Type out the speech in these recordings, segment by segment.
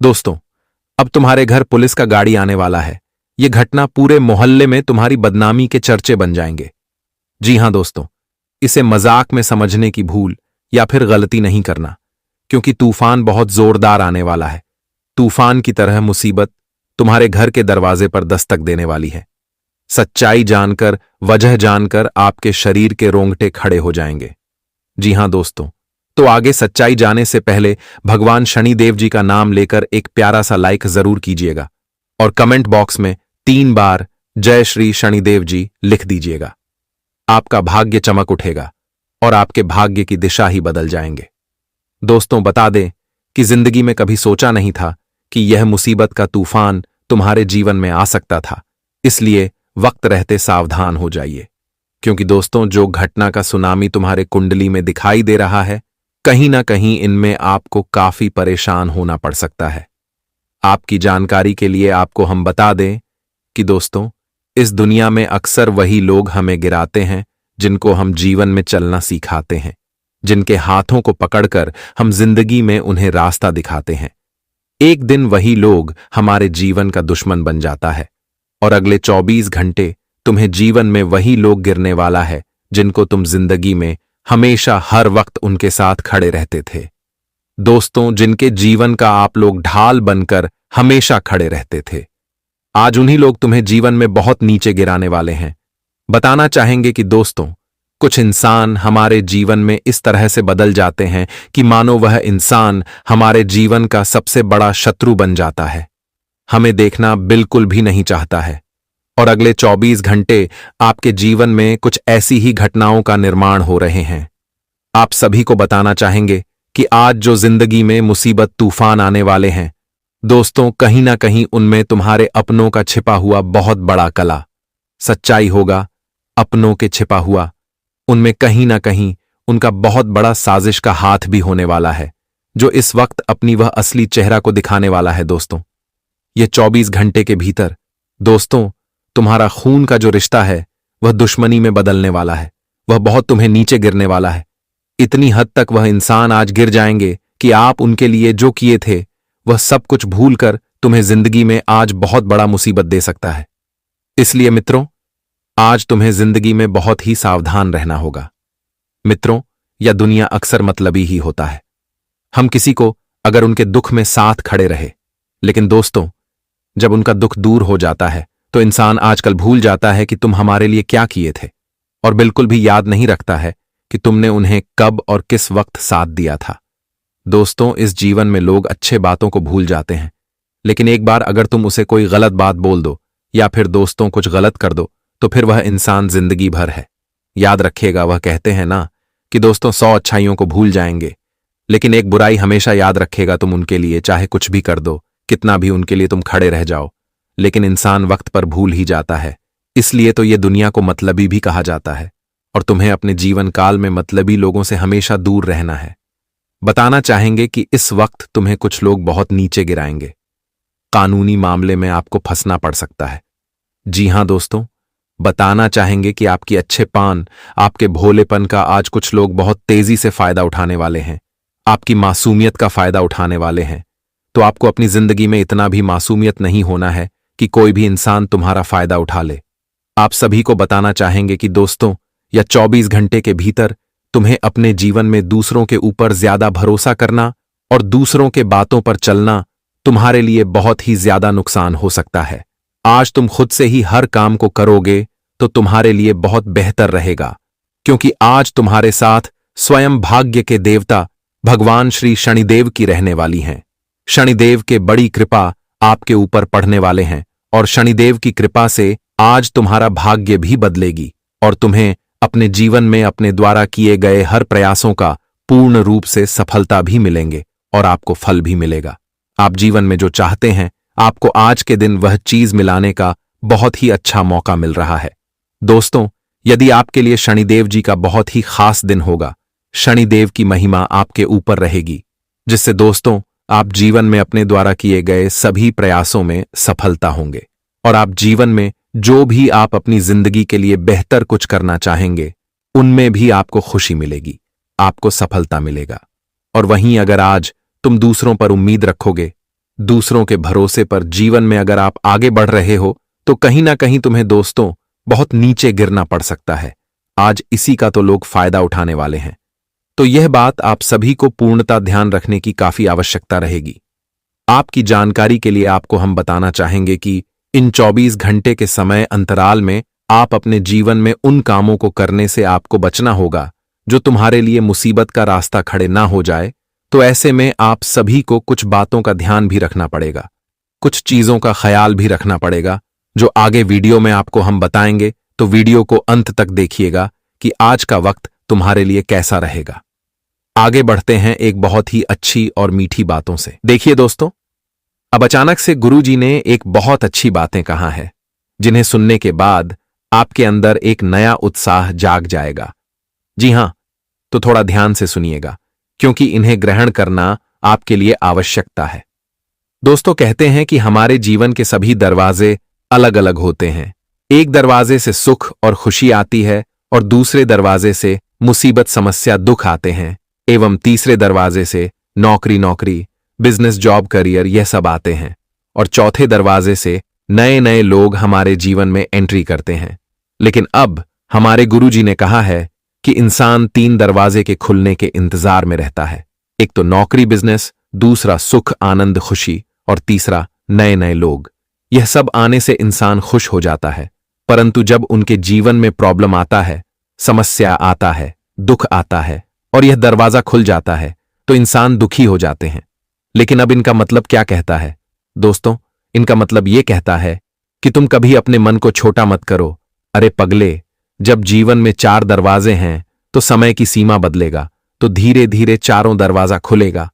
दोस्तों, अब तुम्हारे घर पुलिस का गाड़ी आने वाला है। यह घटना पूरे मोहल्ले में तुम्हारी बदनामी के चर्चे बन जाएंगे। जी हां दोस्तों, इसे मजाक में समझने की भूल या फिर गलती नहीं करना, क्योंकि तूफान बहुत जोरदार आने वाला है। तूफान की तरह मुसीबत तुम्हारे घर के दरवाजे पर दस्तक देने वाली है। सच्चाई जानकर, वजह जानकर आपके शरीर के रोंगटे खड़े हो जाएंगे। जी हां दोस्तों, तो आगे सच्चाई जाने से पहले भगवान शनिदेव जी का नाम लेकर एक प्यारा सा लाइक जरूर कीजिएगा और कमेंट बॉक्स में 3 बार जय श्री शनिदेव जी लिख दीजिएगा। आपका भाग्य चमक उठेगा और आपके भाग्य की दिशा ही बदल जाएंगे। दोस्तों, बता दें कि जिंदगी में कभी सोचा नहीं था कि यह मुसीबत का तूफान तुम्हारे जीवन में आ सकता था। इसलिए वक्त रहते सावधान हो जाइए, क्योंकि दोस्तों, जो घटना का सुनामी तुम्हारे कुंडली में दिखाई दे रहा है, कहीं ना कहीं इनमें आपको काफी परेशान होना पड़ सकता है। आपकी जानकारी के लिए आपको हम बता दें कि दोस्तों, इस दुनिया में अक्सर वही लोग हमें गिराते हैं जिनको हम जीवन में चलना सिखाते हैं, जिनके हाथों को पकड़कर हम जिंदगी में उन्हें रास्ता दिखाते हैं। एक दिन वही लोग हमारे जीवन का दुश्मन बन जाता है और अगले 24 घंटे तुम्हें जीवन में वही लोग गिरने वाला है जिनको तुम जिंदगी में हमेशा हर वक्त उनके साथ खड़े रहते थे। दोस्तों, जिनके जीवन का आप लोग ढाल बनकर हमेशा खड़े रहते थे, आज उन्हीं लोग तुम्हें जीवन में बहुत नीचे गिराने वाले हैं। बताना चाहेंगे कि दोस्तों, कुछ इंसान हमारे जीवन में इस तरह से बदल जाते हैं कि मानो वह इंसान हमारे जीवन का सबसे बड़ा शत्रु बन जाता है, हमें देखना बिल्कुल भी नहीं चाहता है। और अगले 24 घंटे आपके जीवन में कुछ ऐसी ही घटनाओं का निर्माण हो रहे हैं। आप सभी को बताना चाहेंगे कि आज जो जिंदगी में मुसीबत तूफान आने वाले हैं, दोस्तों, कहीं ना कहीं उनमें तुम्हारे अपनों का छिपा हुआ बहुत बड़ा कला, सच्चाई होगा। अपनों के छिपा हुआ, उनमें कहीं ना कहीं उनका बहुत बड़ा साजिश का हाथ भी होने वाला है, जो इस वक्त अपनी वह असली चेहरा को दिखाने वाला है। दोस्तों, ये 24 घंटे के भीतर दोस्तों, तुम्हारा खून का जो रिश्ता है वह दुश्मनी में बदलने वाला है। वह बहुत तुम्हें नीचे गिरने वाला है। इतनी हद तक वह इंसान आज गिर जाएंगे कि आप उनके लिए जो किए थे वह सब कुछ भूलकर तुम्हें जिंदगी में आज बहुत बड़ा मुसीबत दे सकता है। इसलिए मित्रों, आज तुम्हें जिंदगी में बहुत ही सावधान रहना होगा। मित्रों, यह दुनिया अक्सर मतलबी ही होता है। हम किसी को अगर उनके दुख में साथ खड़े रहे, लेकिन दोस्तों, जब उनका दुख दूर हो जाता है तो इंसान आजकल भूल जाता है कि तुम हमारे लिए क्या किए थे, और बिल्कुल भी याद नहीं रखता है कि तुमने उन्हें कब और किस वक्त साथ दिया था। दोस्तों, इस जीवन में लोग अच्छे बातों को भूल जाते हैं, लेकिन एक बार अगर तुम उसे कोई गलत बात बोल दो या फिर दोस्तों कुछ गलत कर दो तो फिर वह इंसान जिंदगी भर है। याद रखिएगा, वह कहते हैं ना कि दोस्तों, 100 अच्छाइयों को भूल जाएंगे, लेकिन एक बुराई हमेशा याद रखेगा तुम उनके लिए, चाहे कुछ भी कर दो, कितना भी उनके लिए तुम खड़े रह जाओ। लेकिन इंसान वक्त पर भूल ही जाता है। इसलिए तो ये दुनिया को मतलबी भी कहा जाता है, और तुम्हें अपने जीवन काल में मतलबी लोगों से हमेशा दूर रहना है। बताना चाहेंगे कि इस वक्त तुम्हें कुछ लोग बहुत नीचे गिराएंगे। कानूनी मामले में आपको फंसना पड़ सकता है। जी हां दोस्तों, बताना चाहेंगे कि आपकी अच्छे पान, आपके भोलेपन का आज कुछ लोग बहुत तेजी से फायदा उठाने वाले हैं। आपकी मासूमियत का फायदा उठाने वाले हैं। तो आपको अपनी जिंदगी में इतना भी मासूमियत नहीं होना है कि कोई भी इंसान तुम्हारा फायदा उठा ले। आप सभी को बताना चाहेंगे कि दोस्तों, या 24 घंटे के भीतर तुम्हें अपने जीवन में दूसरों के ऊपर ज्यादा भरोसा करना और दूसरों के बातों पर चलना तुम्हारे लिए बहुत ही ज्यादा नुकसान हो सकता है। आज तुम खुद से ही हर काम को करोगे तो तुम्हारे लिए बहुत बेहतर रहेगा, क्योंकि आज तुम्हारे साथ स्वयं भाग्य के देवता भगवान श्री शनिदेव की रहने वाली हैं। शनिदेव के बड़ी कृपा आपके ऊपर पड़ने वाले हैं, और शनिदेव की कृपा से आज तुम्हारा भाग्य भी बदलेगी और तुम्हें अपने जीवन में अपने द्वारा किए गए हर प्रयासों का पूर्ण रूप से सफलता भी मिलेंगे और आपको फल भी मिलेगा। आप जीवन में जो चाहते हैं, आपको आज के दिन वह चीज मिलाने का बहुत ही अच्छा मौका मिल रहा है। दोस्तों, यदि आपके लिए शनिदेव जी का बहुत ही खास दिन होगा, शनिदेव की महिमा आपके ऊपर रहेगी, जिससे दोस्तों, आप जीवन में अपने द्वारा किए गए सभी प्रयासों में सफलता होंगे, और आप जीवन में जो भी आप अपनी जिंदगी के लिए बेहतर कुछ करना चाहेंगे, उनमें भी आपको खुशी मिलेगी, आपको सफलता मिलेगा। और वहीं अगर आज तुम दूसरों पर उम्मीद रखोगे, दूसरों के भरोसे पर जीवन में अगर आप आगे बढ़ रहे हो तो कहीं ना कहीं तुम्हें दोस्तों बहुत नीचे गिरना पड़ सकता है। आज इसी का तो लोग फायदा उठाने वाले हैं। तो यह बात आप सभी को पूर्णतः ध्यान रखने की काफी आवश्यकता रहेगी। आपकी जानकारी के लिए आपको हम बताना चाहेंगे कि इन 24 घंटे के समय अंतराल में आप अपने जीवन में उन कामों को करने से आपको बचना होगा जो तुम्हारे लिए मुसीबत का रास्ता खड़े ना हो जाए। तो ऐसे में आप सभी को कुछ बातों का ध्यान भी रखना पड़ेगा, कुछ चीजों का ख्याल भी रखना पड़ेगा जो आगे वीडियो में आपको हम बताएंगे। तो वीडियो को अंत तक देखिएगा कि आज का वक्त तुम्हारे लिए कैसा रहेगा। आगे बढ़ते हैं एक बहुत ही अच्छी और मीठी बातों से। देखिए दोस्तों, अब अचानक से गुरुजी ने एक बहुत अच्छी बातें कहा है जिन्हें सुनने के बाद आपके अंदर एक नया उत्साह जाग जाएगा। जी हां, तो थोड़ा ध्यान से सुनिएगा क्योंकि इन्हें ग्रहण करना आपके लिए आवश्यकता है। दोस्तों, कहते हैं कि हमारे जीवन के सभी दरवाजे अलग अलग होते हैं। एक दरवाजे से सुख और खुशी आती है और दूसरे दरवाजे से मुसीबत, समस्या, दुख आते हैं एवं तीसरे दरवाजे से नौकरी, बिजनेस, जॉब, करियर यह सब आते हैं और चौथे दरवाजे से नए नए लोग हमारे जीवन में एंट्री करते हैं। लेकिन अब हमारे गुरुजी ने कहा है कि इंसान 3 दरवाजे के खुलने के इंतजार में रहता है। एक तो नौकरी, बिजनेस, दूसरा सुख, आनंद, खुशी और तीसरा नए नए लोग। यह सब आने से इंसान खुश हो जाता है, परंतु जब उनके जीवन में प्रॉब्लम आता है, समस्या आता है, दुख आता है और यह दरवाजा खुल जाता है तो इंसान दुखी हो जाते हैं। लेकिन अब इनका मतलब क्या कहता है दोस्तों? इनका मतलब यह कहता है कि तुम कभी अपने मन को छोटा मत करो। अरे पगले, जब जीवन में 4 दरवाजे हैं तो समय की सीमा बदलेगा तो धीरे धीरे चारों दरवाजा खुलेगा।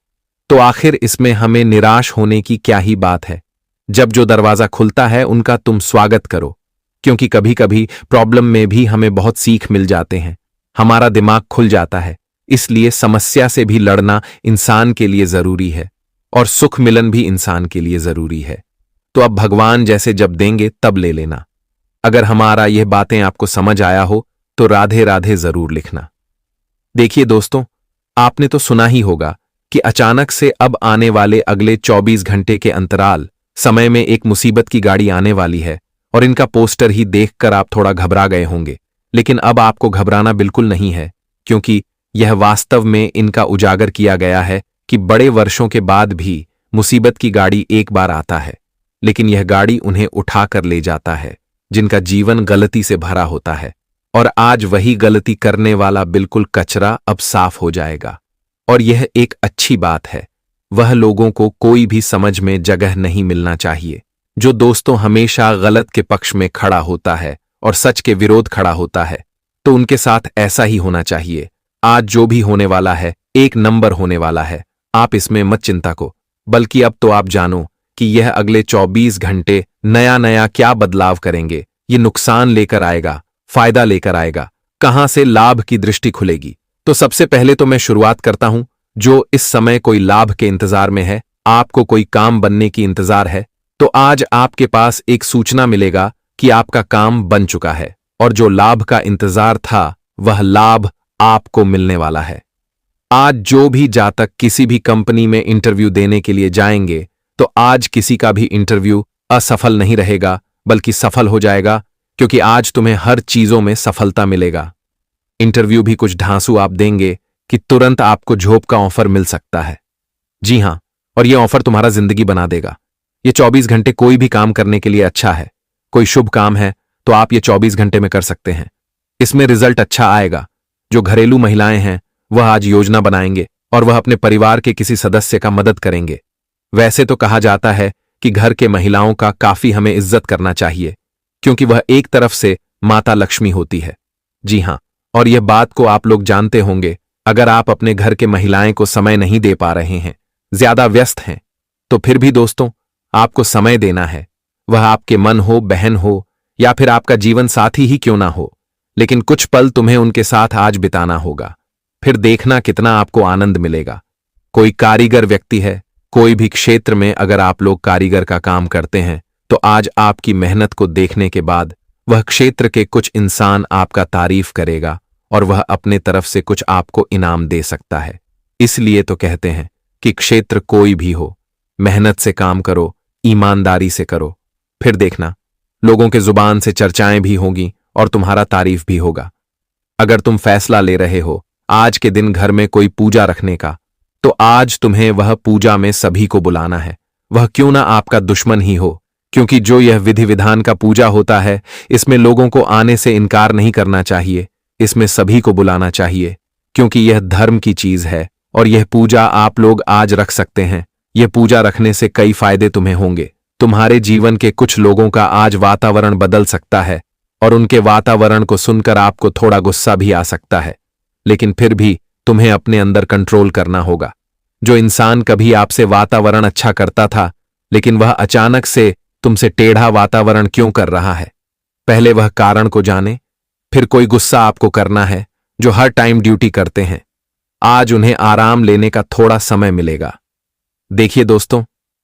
तो आखिर इसमें हमें निराश होने की क्या ही बात है। जब जो दरवाजा खुलता है उनका तुम स्वागत करो, क्योंकि कभी कभी प्रॉब्लम में भी हमें बहुत सीख मिल जाते हैं, हमारा दिमाग खुल जाता है। इसलिए समस्या से भी लड़ना इंसान के लिए जरूरी है और सुख मिलन भी इंसान के लिए जरूरी है। तो अब भगवान जैसे जब देंगे तब ले लेना। अगर हमारा यह बातें आपको समझ आया हो तो राधे राधे जरूर लिखना। देखिए दोस्तों, आपने तो सुना ही होगा कि अचानक से अब आने वाले अगले 24 घंटे के अंतराल समय में एक मुसीबत की गाड़ी आने वाली है और इनका पोस्टर ही देखकर आप थोड़ा घबरा गए होंगे। लेकिन अब आपको घबराना बिल्कुल नहीं है, क्योंकि यह वास्तव में इनका उजागर किया गया है कि बड़े वर्षों के बाद भी मुसीबत की गाड़ी एक बार आता है, लेकिन यह गाड़ी उन्हें उठाकर ले जाता है जिनका जीवन गलती से भरा होता है। और आज वही गलती करने वाला बिल्कुल कचरा अब साफ हो जाएगा। और यह एक अच्छी बात है। वह लोगों को कोई भी समझ में जगह नहीं मिलना चाहिए जो दोस्तों हमेशा गलत के पक्ष में खड़ा होता है और सच के विरोध खड़ा होता है। तो उनके साथ ऐसा ही होना चाहिए। आज जो भी होने वाला है एक नंबर होने वाला है। आप इसमें मत चिंता को, बल्कि अब तो आप जानो कि यह अगले 24 घंटे नया नया क्या बदलाव करेंगे। ये नुकसान लेकर आएगा, फायदा लेकर आएगा, कहां से लाभ की दृष्टि खुलेगी। तो सबसे पहले तो मैं शुरुआत करता हूं। जो इस समय कोई लाभ के इंतजार में है, आपको कोई काम बनने की इंतजार है, तो आज आपके पास एक सूचना मिलेगा कि आपका काम बन चुका है और जो लाभ का इंतजार था वह लाभ आपको मिलने वाला है। आज जो भी जातक किसी भी कंपनी में इंटरव्यू देने के लिए जाएंगे तो आज किसी का भी इंटरव्यू असफल नहीं रहेगा बल्कि सफल हो जाएगा, क्योंकि आज तुम्हें हर चीजों में सफलता मिलेगा। इंटरव्यू भी कुछ ढांसू आप देंगे कि तुरंत आपको जॉब का ऑफर मिल सकता है। जी हां, और यह ऑफर तुम्हारा जिंदगी बना देगा। ये 24 घंटे कोई भी काम करने के लिए अच्छा है। कोई शुभ काम है तो आप ये 24 घंटे में कर सकते हैं। इसमें रिजल्ट अच्छा आएगा। जो घरेलू महिलाएं हैं वह आज योजना बनाएंगे और वह अपने परिवार के किसी सदस्य का मदद करेंगे। वैसे तो कहा जाता है कि घर के महिलाओं का काफी हमें इज्जत करना चाहिए, क्योंकि वह एक तरफ से माता लक्ष्मी होती है। जी हां, और यह बात को आप लोग जानते होंगे। अगर आप अपने घर के महिलाएं को समय नहीं दे पा रहे हैं, ज्यादा व्यस्त हैं, तो फिर भी दोस्तों आपको समय देना है। वह आपके मन हो, बहन हो या फिर आपका जीवन साथी ही क्यों ना हो, लेकिन कुछ पल तुम्हें उनके साथ आज बिताना होगा। फिर देखना कितना आपको आनंद मिलेगा। कोई कारीगर व्यक्ति है, कोई भी क्षेत्र में अगर आप लोग कारीगर का काम करते हैं तो आज आपकी मेहनत को देखने के बाद वह क्षेत्र के कुछ इंसान आपका तारीफ करेगा और वह अपने तरफ से कुछ आपको इनाम दे सकता है। इसलिए तो कहते हैं कि क्षेत्र कोई भी हो, मेहनत से काम करो, ईमानदारी से करो। फिर देखना, लोगों के जुबान से चर्चाएं भी होंगी और तुम्हारा तारीफ भी होगा। अगर तुम फैसला ले रहे हो आज के दिन घर में कोई पूजा रखने का, तो आज तुम्हें वह पूजा में सभी को बुलाना है, वह क्यों ना आपका दुश्मन ही हो, क्योंकि जो यह विधि विधान का पूजा होता है, इसमें लोगों को आने से इनकार नहीं करना चाहिए, इसमें सभी को बुलाना चाहिए, क्योंकि यह धर्म की चीज है और यह पूजा आप लोग आज रख सकते हैं। यह पूजा रखने से कई फायदे तुम्हें होंगे। तुम्हारे जीवन के कुछ लोगों का आज वातावरण बदल सकता है और उनके वातावरण को सुनकर आपको थोड़ा गुस्सा भी आ सकता है, लेकिन फिर भी तुम्हें अपने अंदर कंट्रोल करना होगा। जो इंसान कभी आपसे वातावरण अच्छा करता था, लेकिन वह अचानक से तुमसे टेढ़ा वातावरण क्यों कर रहा है, पहले वह कारण को जाने, फिर कोई गुस्सा आपको करना है। जो हर टाइम ड्यूटी करते हैं, आज उन्हें आराम लेने का थोड़ा समय मिलेगा। देखिए दोस्तों,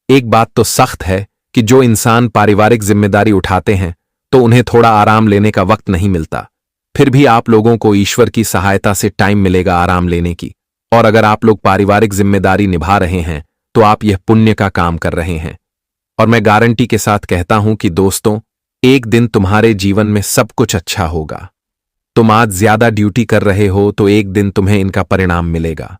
एक बात तो सख्त है कि जो इंसान पारिवारिक जिम्मेदारी उठाते हैं, तो उन्हें थोड़ा आराम लेने का वक्त नहीं मिलता। फिर भी आप लोगों को ईश्वर की सहायता से टाइम मिलेगा आराम लेने की। और अगर आप लोग पारिवारिक जिम्मेदारी निभा रहे हैं, तो आप यह पुण्य का काम कर रहे हैं। और मैं गारंटी के साथ कहता हूं कि दोस्तों, एक दिन तुम्हारे जीवन में सब कुछ अच्छा होगा। तुम आज ज्यादा ड्यूटी कर रहे हो, तो एक दिन तुम्हें इनका परिणाम मिलेगा।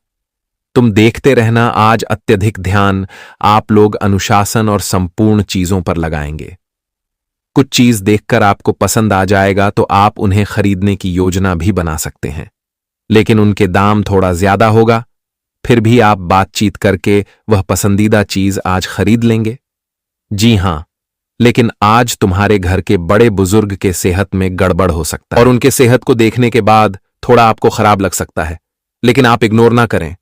तुम देखते रहना, आज अत्यधिक ध्यान आप लोग अनुशासन और संपूर्ण चीजों पर लगाएंगे। कुछ चीज देखकर आपको पसंद आ जाएगा तो आप उन्हें खरीदने की योजना भी बना सकते हैं, लेकिन उनके दाम थोड़ा ज्यादा होगा। फिर भी आप बातचीत करके वह पसंदीदा चीज आज खरीद लेंगे। जी हां, लेकिन आज तुम्हारे घर के बड़े बुजुर्ग के सेहत में गड़बड़ हो सकता है और उनके सेहत को देखने के बाद थोड़ा आपको खराब लग सकता है, लेकिन आप इग्नोर ना करें।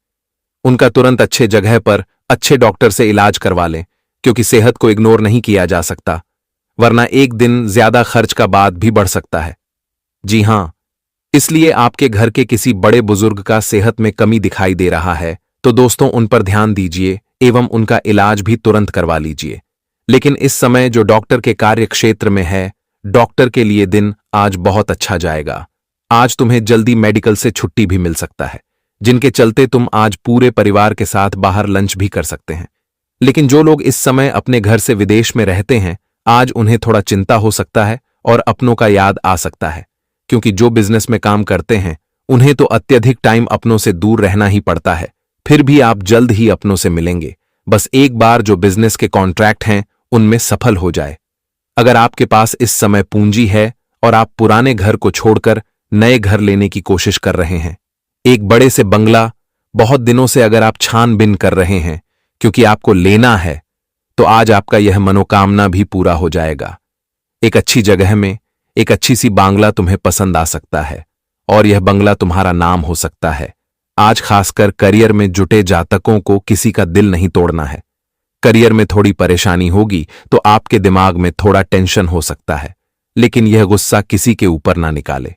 उनका तुरंत अच्छे जगह पर अच्छे डॉक्टर से इलाज करवा लें, क्योंकि सेहत को इग्नोर नहीं किया जा सकता, वरना एक दिन ज्यादा खर्च का बाद भी बढ़ सकता है। जी हां, इसलिए आपके घर के किसी बड़े बुजुर्ग का सेहत में कमी दिखाई दे रहा है, तो दोस्तों उन पर ध्यान दीजिए एवं उनका इलाज भी तुरंत करवा लीजिए। लेकिन इस समय जो डॉक्टर के कार्य क्षेत्र में है, डॉक्टर के लिए दिन आज बहुत अच्छा जाएगा। आज तुम्हें जल्दी मेडिकल से छुट्टी भी मिल सकता है, जिनके चलते तुम आज पूरे परिवार के साथ बाहर लंच भी कर सकते हैं। लेकिन जो लोग इस समय अपने घर से विदेश में रहते हैं, आज उन्हें थोड़ा चिंता हो सकता है और अपनों का याद आ सकता है, क्योंकि जो बिजनेस में काम करते हैं उन्हें तो अत्यधिक टाइम अपनों से दूर रहना ही पड़ता है। फिर भी आप जल्द ही अपनों से मिलेंगे, बस एक बार जो बिजनेस के कॉन्ट्रैक्ट हैं उनमें सफल हो जाए। अगर आपके पास इस समय पूंजी है और आप पुराने घर को छोड़कर नए घर लेने की कोशिश कर रहे हैं, एक बड़े से बंगला बहुत दिनों से अगर आप छानबीन कर रहे हैं क्योंकि आपको लेना है, तो आज आपका यह मनोकामना भी पूरा हो जाएगा। एक अच्छी जगह में एक अच्छी सी बांग्ला तुम्हें पसंद आ सकता है और यह बंगला तुम्हारा नाम हो सकता है। आज खासकर करियर में जुटे जातकों को किसी का दिल नहीं तोड़ना है। करियर में थोड़ी परेशानी होगी तो आपके दिमाग में थोड़ा टेंशन हो सकता है, लेकिन यह गुस्सा किसी के ऊपर ना निकाले।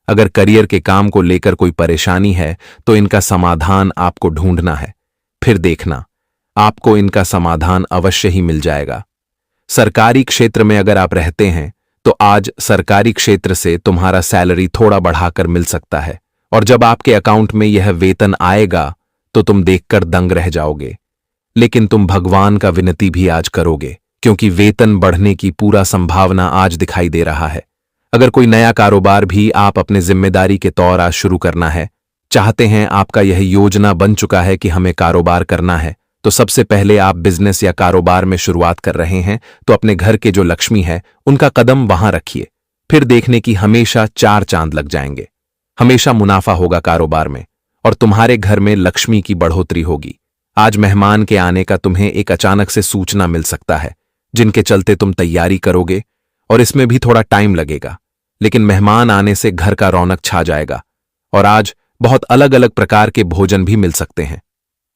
अगर करियर के काम को लेकर कोई परेशानी है तो इनका समाधान आपको ढूंढना है, फिर देखना आपको इनका समाधान अवश्य ही मिल जाएगा। सरकारी क्षेत्र में अगर आप रहते हैं तो आज सरकारी क्षेत्र से तुम्हारा सैलरी थोड़ा बढ़ाकर मिल सकता है, और जब आपके अकाउंट में यह वेतन आएगा तो तुम देखकर दंग रह जाओगे। लेकिन तुम भगवान का विनती भी आज करोगे, क्योंकि वेतन बढ़ने की पूरा संभावना आज दिखाई दे रहा है। अगर कोई नया कारोबार भी आप अपने जिम्मेदारी के तौर आज शुरू करना है, चाहते हैं, आपका यह योजना बन चुका है कि हमें कारोबार करना है, तो सबसे पहले आप बिजनेस या कारोबार में शुरुआत कर रहे हैं तो अपने घर के जो लक्ष्मी है उनका कदम वहां रखिए। फिर देखने की हमेशा 4 चांद लग जाएंगे। हमेशा मुनाफा होगा कारोबार में और तुम्हारे घर में लक्ष्मी की बढ़ोतरी होगी। आज मेहमान के आने का तुम्हें एक अचानक से सूचना मिल सकता है, जिनके चलते तुम तैयारी करोगे और इसमें भी थोड़ा टाइम लगेगा, लेकिन मेहमान आने से घर का रौनक छा जाएगा और आज बहुत अलग अलग प्रकार के भोजन भी मिल सकते हैं।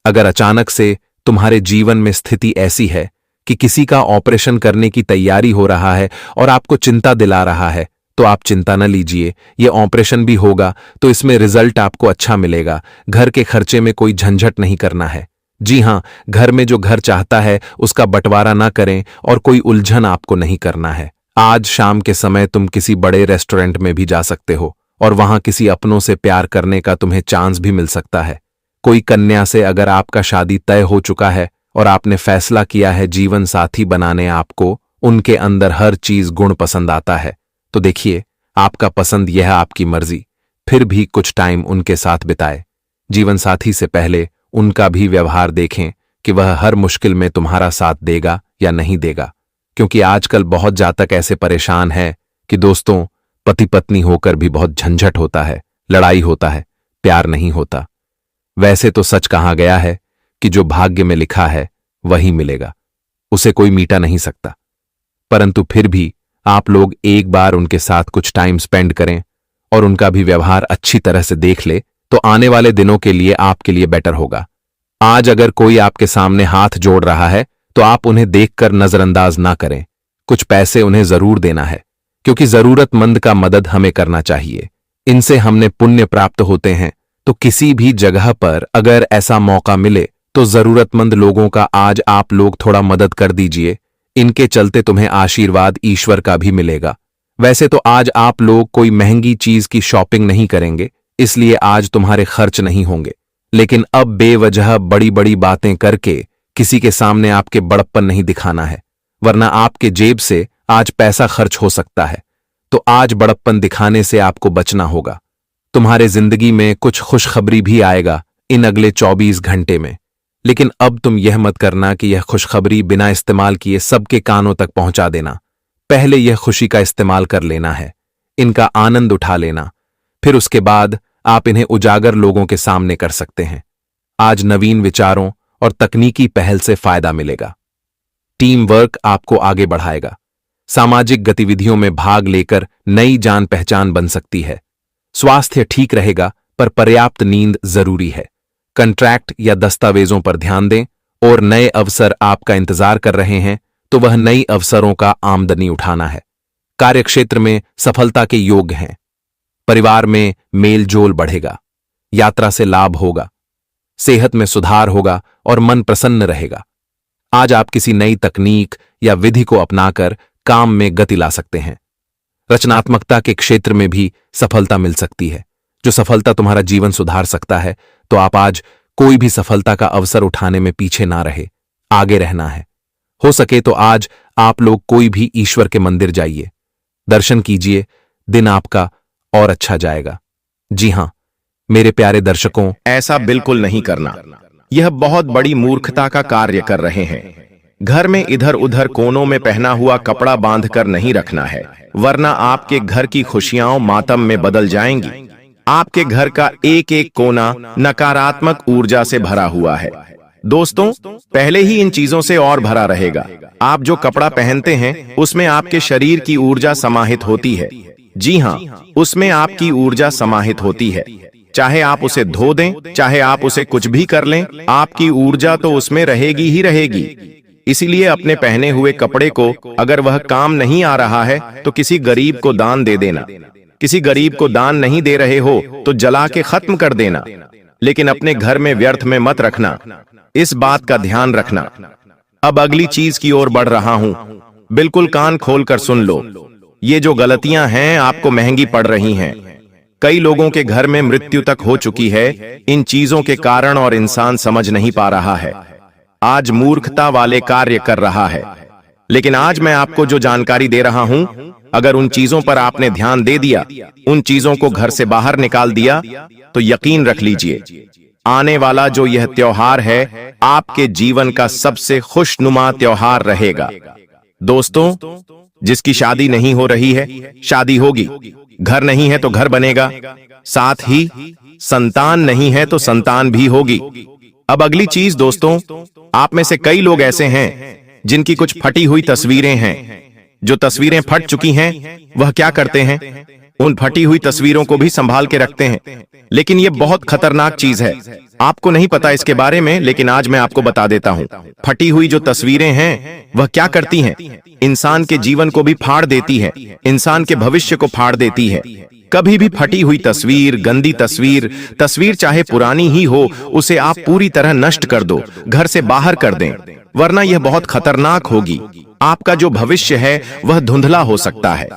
अगर अचानक से तुम्हारे जीवन में स्थिति ऐसी है कि किसी का ऑपरेशन करने की तैयारी हो रहा है और आपको चिंता दिला रहा है, तो आप चिंता न लीजिए, ये ऑपरेशन भी होगा तो इसमें रिजल्ट आपको अच्छा मिलेगा। घर के खर्चे में कोई झंझट नहीं करना है। जी हां, घर में जो घर चाहता है उसका बंटवारा ना करें और कोई उलझन आपको नहीं करना है। आज शाम के समय तुम किसी बड़े रेस्टोरेंट में भी जा सकते हो और वहां किसी अपनों से प्यार करने का तुम्हें चांस भी मिल सकता है। कोई कन्या से अगर आपका शादी तय हो चुका है और आपने फैसला किया है जीवन साथी बनाने, आपको उनके अंदर हर चीज गुण पसंद आता है, तो देखिए आपका पसंद यह आपकी मर्जी, फिर भी कुछ टाइम उनके साथ बिताए। जीवन साथी से पहले उनका भी व्यवहार देखें कि वह हर मुश्किल में तुम्हारा साथ देगा या नहीं देगा, क्योंकि आजकल बहुत जातक ऐसे परेशान है कि दोस्तों पति पत्नी होकर भी बहुत झंझट होता है, लड़ाई होता है, प्यार नहीं होता। वैसे तो सच कहा गया है कि जो भाग्य में लिखा है वही मिलेगा, उसे कोई मीटा नहीं सकता। परंतु फिर भी आप लोग एक बार उनके साथ कुछ टाइम स्पेंड करें और उनका भी व्यवहार अच्छी तरह से देख ले तो आने वाले दिनों के लिए आपके लिए बेटर होगा। आज अगर कोई आपके सामने हाथ जोड़ रहा है तो आप उन्हें देखकर नजरअंदाज ना करें, कुछ पैसे उन्हें जरूर देना है, क्योंकि जरूरतमंद का मदद हमें करना चाहिए, इनसे हमने पुण्य प्राप्त होते हैं। तो किसी भी जगह पर अगर ऐसा मौका मिले तो जरूरतमंद लोगों का आज आप लोग थोड़ा मदद कर दीजिए, इनके चलते तुम्हें आशीर्वाद ईश्वर का भी मिलेगा। वैसे तो आज आप लोग कोई महंगी चीज की शॉपिंग नहीं करेंगे, इसलिए आज तुम्हारे खर्च नहीं होंगे, लेकिन अब बेवजह बड़ी बड़ी बातें करके किसी के सामने आपके बड़प्पन नहीं दिखाना है, वरना आपके जेब से आज पैसा खर्च हो सकता है। तो आज बड़प्पन दिखाने से आपको बचना होगा। तुम्हारे जिंदगी में कुछ खुशखबरी भी आएगा इन अगले 24 घंटे में, लेकिन अब तुम यह मत करना कि यह खुशखबरी बिना इस्तेमाल किए सबके कानों तक पहुंचा देना। पहले यह खुशी का इस्तेमाल कर लेना है, इनका आनंद उठा लेना, फिर उसके बाद आप इन्हें उजागर लोगों के सामने कर सकते हैं। आज नवीन विचारों और तकनीकी पहल से फायदा मिलेगा। टीम वर्क आपको आगे बढ़ाएगा। सामाजिक गतिविधियों में भाग लेकर नई जान पहचान बन सकती है। स्वास्थ्य ठीक रहेगा, पर पर्याप्त नींद जरूरी है। कॉन्ट्रैक्ट या दस्तावेजों पर ध्यान दें, और नए अवसर आपका इंतजार कर रहे हैं तो वह नई अवसरों का आमदनी उठाना है। कार्यक्षेत्र में सफलता के योग हैं। परिवार में मेल जोल बढ़ेगा। यात्रा से लाभ होगा। सेहत में सुधार होगा और मन प्रसन्न रहेगा। आज आप किसी नई तकनीक या विधि को अपनाकर काम में गति ला सकते हैं। रचनात्मकता के क्षेत्र में भी सफलता मिल सकती है, जो सफलता तुम्हारा जीवन सुधार सकता है। तो आप आज कोई भी सफलता का अवसर उठाने में पीछे ना रहे, आगे रहना है। हो सके तो आज आप लोग कोई भी ईश्वर के मंदिर जाइए, दर्शन कीजिए, दिन आपका और अच्छा जाएगा। जी हां मेरे प्यारे दर्शकों, ऐसा बिल्कुल नहीं करना, यह बहुत बड़ी मूर्खता का कार्य कर रहे हैं। घर में इधर उधर कोनों में पहना हुआ कपड़ा बांधकर नहीं रखना है, वरना आपके घर की खुशियां मातम में बदल जाएंगी। आपके घर का एक एक कोना नकारात्मक ऊर्जा से भरा हुआ है। दोस्तों, पहले ही इन चीजों से और भरा रहेगा। आप जो कपड़ा पहनते हैं उसमें आपके शरीर की ऊर्जा समाहित होती है। जी हां, उसमें आपकी ऊर्जा समाहित होती है। चाहे आप उसे धो दें, चाहे आप उसे कुछ भी कर लें, आपकी ऊर्जा तो उसमें रहेगी ही रहेगी। इसीलिए अपने पहने हुए कपड़े को अगर वह काम नहीं आ रहा है तो किसी गरीब को दान दे देना। किसी गरीब को दान नहीं दे रहे हो तो जला के खत्म कर देना, लेकिन अपने घर में व्यर्थ में मत रखना। इस बात का ध्यान रखना। अब अगली चीज की ओर बढ़ रहा हूं, बिल्कुल कान खोलकर सुन लो। ये जो गलतियां हैं आपको महंगी पड़ रही हैं। कई लोगों के घर में मृत्यु तक हो चुकी है इन चीजों के कारण, और इंसान समझ नहीं पा रहा है। आज मूर्खता वाले कार्य कर रहा है। लेकिन आज मैं आपको जो जानकारी दे रहा हूं, अगर उन चीजों पर आपने ध्यान दे दिया, उन चीजों को घर से बाहर निकाल दिया, तो यकीन रख लीजिए आने वाला जो यह त्योहार है आपके जीवन का सबसे खुशनुमा त्योहार रहेगा। दोस्तों, जिसकी शादी नहीं हो रही है, शादी होगी। घर नहीं है तो घर बनेगा। साथ ही संतान नहीं है तो संतान भी होगी। अब अगली चीज दोस्तों, आप में से कई लोग ऐसे हैं जिनकी कुछ फटी हुई तस्वीरें हैं। जो तस्वीरें फट चुकी हैं वह क्या करते हैं, उन फटी हुई तस्वीरों को भी संभाल के रखते हैं। लेकिन यह बहुत खतरनाक चीज है। आपको नहीं पता इसके बारे में, लेकिन आज मैं आपको बता देता हूं। फटी हुई जो तस्वीरें हैं वह क्या करती हैं, इंसान के जीवन को भी फाड़ देती है, इंसान के भविष्य को फाड़ देती है। कभी भी फटी हुई तस्वीर, गंदी तस्वीर चाहे पुरानी ही हो, उसे आप पूरी तरह नष्ट कर दो, घर से बाहर कर दें, वरना यह बहुत खतरनाक होगी। आपका जो भविष्य है वह धुंधला हो सकता है।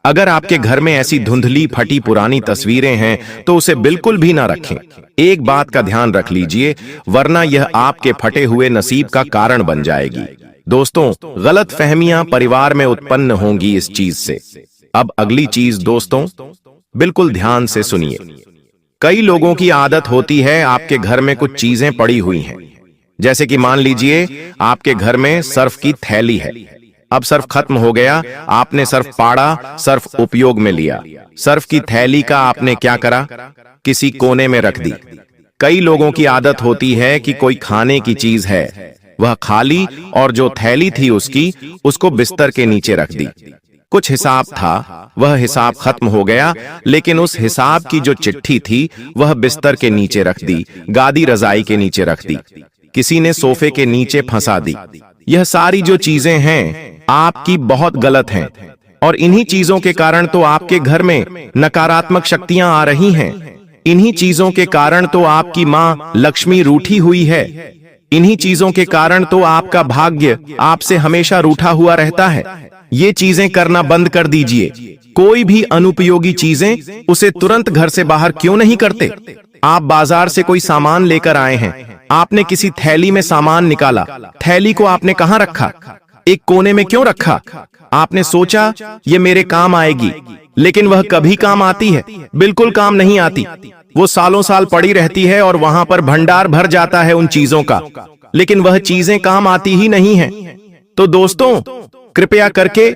अगर आपके घर में ऐसी धुंधली फटी पुरानी तस्वीरें हैं तो उसे बिल्कुल भी ना रखें। एक बात का ध्यान रख लीजिए, वरना यह आपके फटे हुए नसीब का कारण बन जाएगी। दोस्तों, गलत फहमियां परिवार में उत्पन्न होंगी इस चीज से। अब अगली चीज दोस्तों, बिल्कुल ध्यान से सुनिए। कई लोगों की आदत होती है आपके घर में कुछ चीजें पड़ी हुई हैं, जैसे कि मान लीजिए आपके घर में सर्फ की थैली है। अब सर्फ खत्म हो गया, आपने सर्फ पाड़ा, सर्फ उपयोग में लिया। सर्फ की थैली का आपने क्या करा? किसी कोने में रख दी। कई लोगों की आदत होती है कि कोई खाने की चीज है, वह खाली, और जो थैली थी उसको बिस्तर के नीचे रख दी। कुछ हिसाब था, वह हिसाब खत्म हो गया, लेकिन उस हिसाब की जो चिट्ठी थी वह बिस्तर के नीचे रख दी, गादी रजाई के नीचे रख दी, किसी ने सोफे के नीचे फंसा दी। यह सारी जो चीजें हैं आपकी बहुत गलत हैं, और इन्हीं चीजों के कारण तो आपके घर में नकारात्मक शक्तियां आ रही हैं। इन्हीं चीजों के कारण तो आपकी मां लक्ष्मी रूठी हुई है। इन्हीं चीजों के कारण तो आपका भाग्य आपसे हमेशा रूठा हुआ रहता है। ये चीजें करना बंद कर दीजिए। कोई भी अनुपयोगी चीजें उसे तुरंत घर से बाहर क्यों नहीं करते? आप बाजार से कोई सामान लेकर आए हैं, आपने किसी थैली में सामान निकाला, थैली को आपने कहां रखा? एक कोने में क्यों रखा? आपने सोचा ये मेरे काम आएगी, लेकिन वह कभी काम आती है? बिल्कुल काम नहीं आती। वो सालों साल पड़ी रहती है और वहां पर भंडार भर जाता है उन चीजों का, लेकिन वह चीजें काम आती ही नहीं हैं। तो दोस्तों, कृपया करके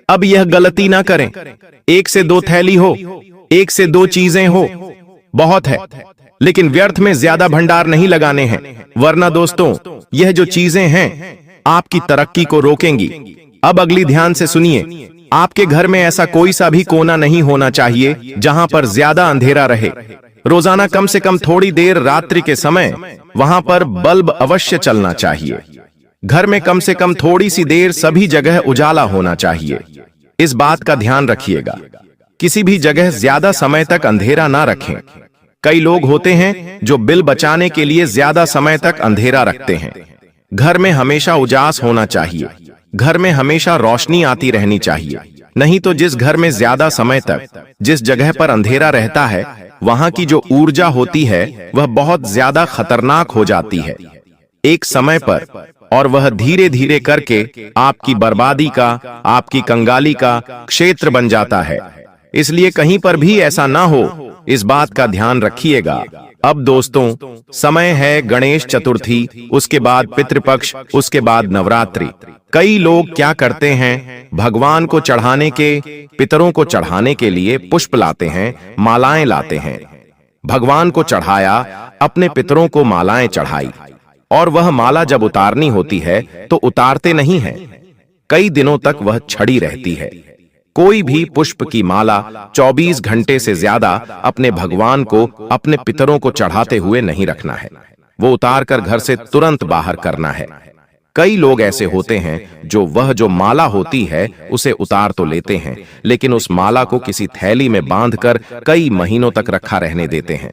अब यह गलती ना करें। एक से दो थैली हो, एक से दो चीजें हो, बहुत है, लेकिन व्यर्थ में ज्यादा भंडार नहीं लगाने हैं, वरना दोस्तों यह जो चीजें हैं आपकी तरक्की को रोकेंगी। अब अगली ध्यान से सुनिए। आपके घर में ऐसा कोई सा भी कोना नहीं होना चाहिए जहां पर ज्यादा अंधेरा रहे। रोजाना कम से कम थोड़ी देर रात्रि के समय वहां पर बल्ब अवश्य चलना चाहिए। घर में कम से कम थोड़ी सी देर सभी जगह उजाला होना चाहिए। इस बात का ध्यान रखिएगा, किसी भी जगह ज्यादा समय तक अंधेरा ना रखें। कई लोग होते हैं जो बिल बचाने के लिए ज्यादा समय तक अंधेरा रखते हैं। घर में हमेशा उजास होना चाहिए, घर में हमेशा रोशनी आती रहनी चाहिए। नहीं तो जिस घर में ज्यादा समय तक जिस जगह पर अंधेरा रहता है, वहां की जो ऊर्जा होती है वह बहुत ज्यादा खतरनाक हो जाती है एक समय पर, और वह धीरे धीरे करके आपकी बर्बादी का, आपकी कंगाली का क्षेत्र बन जाता है। इसलिए कहीं पर भी ऐसा ना हो, इस बात का ध्यान रखिएगा। अब दोस्तों, समय है गणेश चतुर्थी, उसके बाद पितृपक्ष, उसके बाद नवरात्रि। कई लोग क्या करते हैं, भगवान को चढ़ाने के, पितरों को चढ़ाने के लिए पुष्प लाते हैं, मालाएं लाते हैं। भगवान को चढ़ाया, अपने पितरों को मालाएं चढ़ाई, और वह माला जब उतारनी होती है तो उतारते नहीं हैं। कई दिनों तक वह छड़ी रहती है। कोई भी पुष्प की माला 24 घंटे से ज्यादा अपने भगवान को, अपने पितरों को चढ़ाते हुए नहीं रखना है। वो उतार कर घर से तुरंत बाहर करना है। कई लोग ऐसे होते हैं जो माला होती है उसे उतार तो लेते हैं, लेकिन उस माला को किसी थैली में बांधकर कई महीनों तक रखा रहने देते हैं।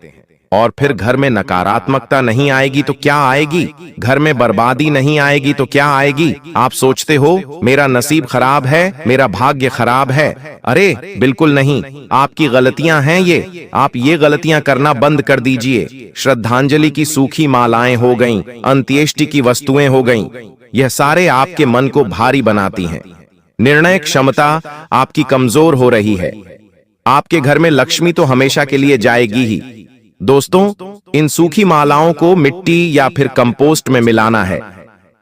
और फिर घर में नकारात्मकता नहीं आएगी तो क्या आएगी? घर में बर्बादी नहीं आएगी तो क्या आएगी? आप सोचते हो मेरा नसीब खराब है, मेरा भाग्य खराब है। अरे बिल्कुल नहीं, आपकी गलतियां हैं ये। आप ये गलतियां करना बंद कर दीजिए। श्रद्धांजलि की सूखी मालाएं हो गईं, अंत्येष्टि की वस्तुएं हो गईं, यह सारे आपके मन को भारी बनाती हैं। निर्णय क्षमता आपकी कमजोर हो रही है। आपके घर में लक्ष्मी तो हमेशा के लिए जाएगी ही। दोस्तों, इन सूखी मालाओं को मिट्टी या फिर कंपोस्ट में मिलाना है।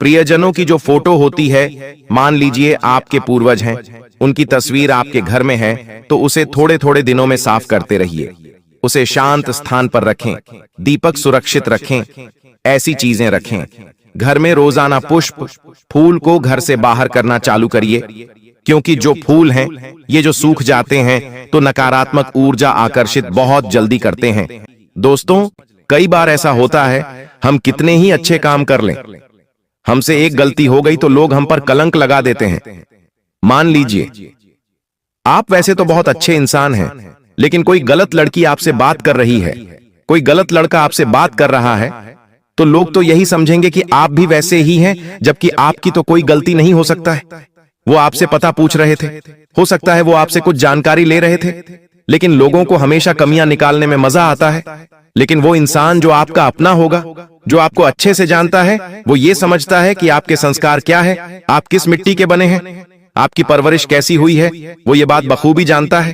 प्रियजनों की जो फोटो होती है, मान लीजिए आपके पूर्वज हैं, उनकी तस्वीर आपके घर में है, तो उसे थोड़े थोड़े दिनों में साफ करते रहिए। उसे शांत स्थान पर रखें, दीपक सुरक्षित रखें, ऐसी चीजें रखें। घर में रोजाना पुष्प, फूल को घर से बाहर करना चालू करिए, क्योंकि जो फूल हैं ये जो सूख जाते हैं तो नकारात्मक ऊर्जा आकर्षित बहुत जल्दी करते हैं। दोस्तों, कई बार ऐसा होता है, हम कितने ही अच्छे काम कर लें, हमसे एक गलती हो गई तो लोग हम पर कलंक लगा देते हैं। मान लीजिए आप वैसे तो बहुत अच्छे इंसान हैं, लेकिन कोई गलत लड़की आपसे बात कर रही है, कोई गलत लड़का आपसे बात कर रहा है, तो लोग तो यही समझेंगे कि आप भी वैसे ही हैं, जबकि आपकी तो कोई गलती नहीं हो सकता है। वो आपसे पता पूछ रहे थे, हो सकता है वो आपसे कुछ जानकारी ले रहे थे। लेकिन लोगों को हमेशा कमियां निकालने में मजा आता है। लेकिन वो इंसान जो आपका अपना होगा, जो आपको अच्छे से जानता है, वो ये समझता है कि आपके संस्कार क्या है, आप किस मिट्टी के बने हैं, आपकी परवरिश कैसी हुई है, वो ये बात बखूबी जानता है।